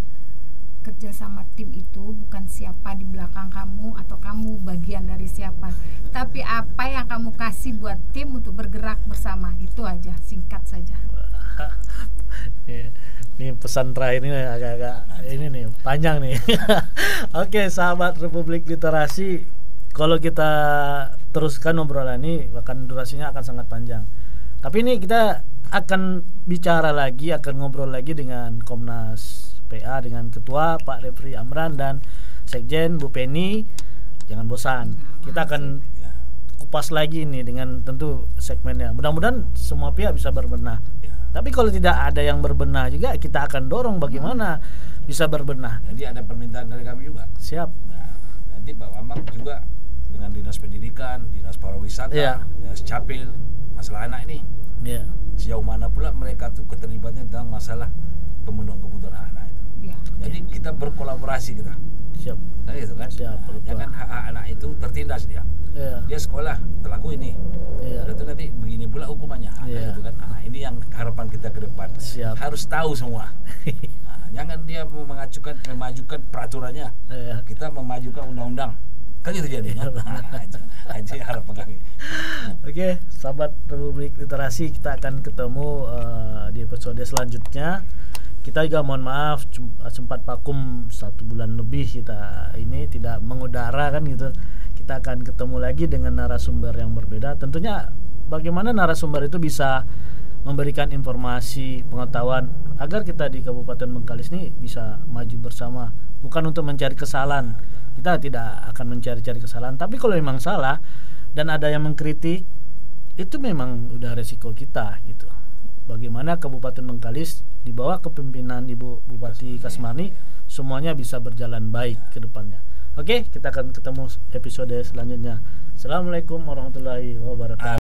Kerja sama tim itu bukan siapa di belakang kamu atau kamu bagian dari siapa, tapi apa yang kamu kasih buat tim untuk bergerak bersama. Itu aja, singkat saja. Ini pesan terakhir ini agak-agak ini nih panjang nih. Oke, sahabat Republik Literasi, kalau kita teruskan obrolan ini bahkan durasinya akan sangat panjang. Tapi ini kita akan bicara lagi, akan ngobrol lagi dengan Komnas PA, dengan Ketua Pak Refri Amran dan Sekjen Bu Penny. Jangan bosan, kita akan kupas lagi nih dengan tentu segmennya. Mudah-mudahan semua pihak bisa berbenah. Tapi kalau tidak ada yang berbenah juga, kita akan dorong bagaimana bisa berbenah. Jadi ada permintaan dari kami juga. Siap. Nah, nanti Pak Bambang juga dengan Dinas Pendidikan, Dinas Pariwisata, Dinas Capil, masalah anak ini. Sejauh mana pula mereka tuh keterlibatannya tentang masalah pemenuhan kebutuhan anak itu. Jadi kita berkolaborasi kita. Siap. Nah, gitu kan. Siap. Jangan hak anak itu tertindas dia. Dia sekolah terlaku ini. Itu nanti begini pula hukumannya. Gitu kan. Nah, ini yang harapan kita ke depan. Siap. Harus tahu semua. Jangan dia memajukan peraturannya. Kita memajukan undang-undang. Kan itu jadinya. Itu harapan kami. Oke, sahabat Republik Literasi, kita akan ketemu di episode selanjutnya. Kita juga mohon maaf sempat vakum 1 bulan lebih, kita ini tidak mengudara kan gitu. Kita akan ketemu lagi dengan narasumber yang berbeda. Tentunya bagaimana narasumber itu bisa memberikan informasi, pengetahuan agar kita di Kabupaten Bengkalis ini bisa maju bersama. Bukan untuk mencari kesalahan. Kita tidak akan mencari-cari kesalahan, tapi kalau memang salah dan ada yang mengkritik, itu memang udah resiko kita gitu. Bagaimana Kabupaten Bengkalis di bawah kepemimpinan Ibu Bupati Kasmarni semuanya bisa berjalan baik ke depannya. Oke, kita akan ketemu episode selanjutnya. Assalamualaikum warahmatullahi wabarakatuh.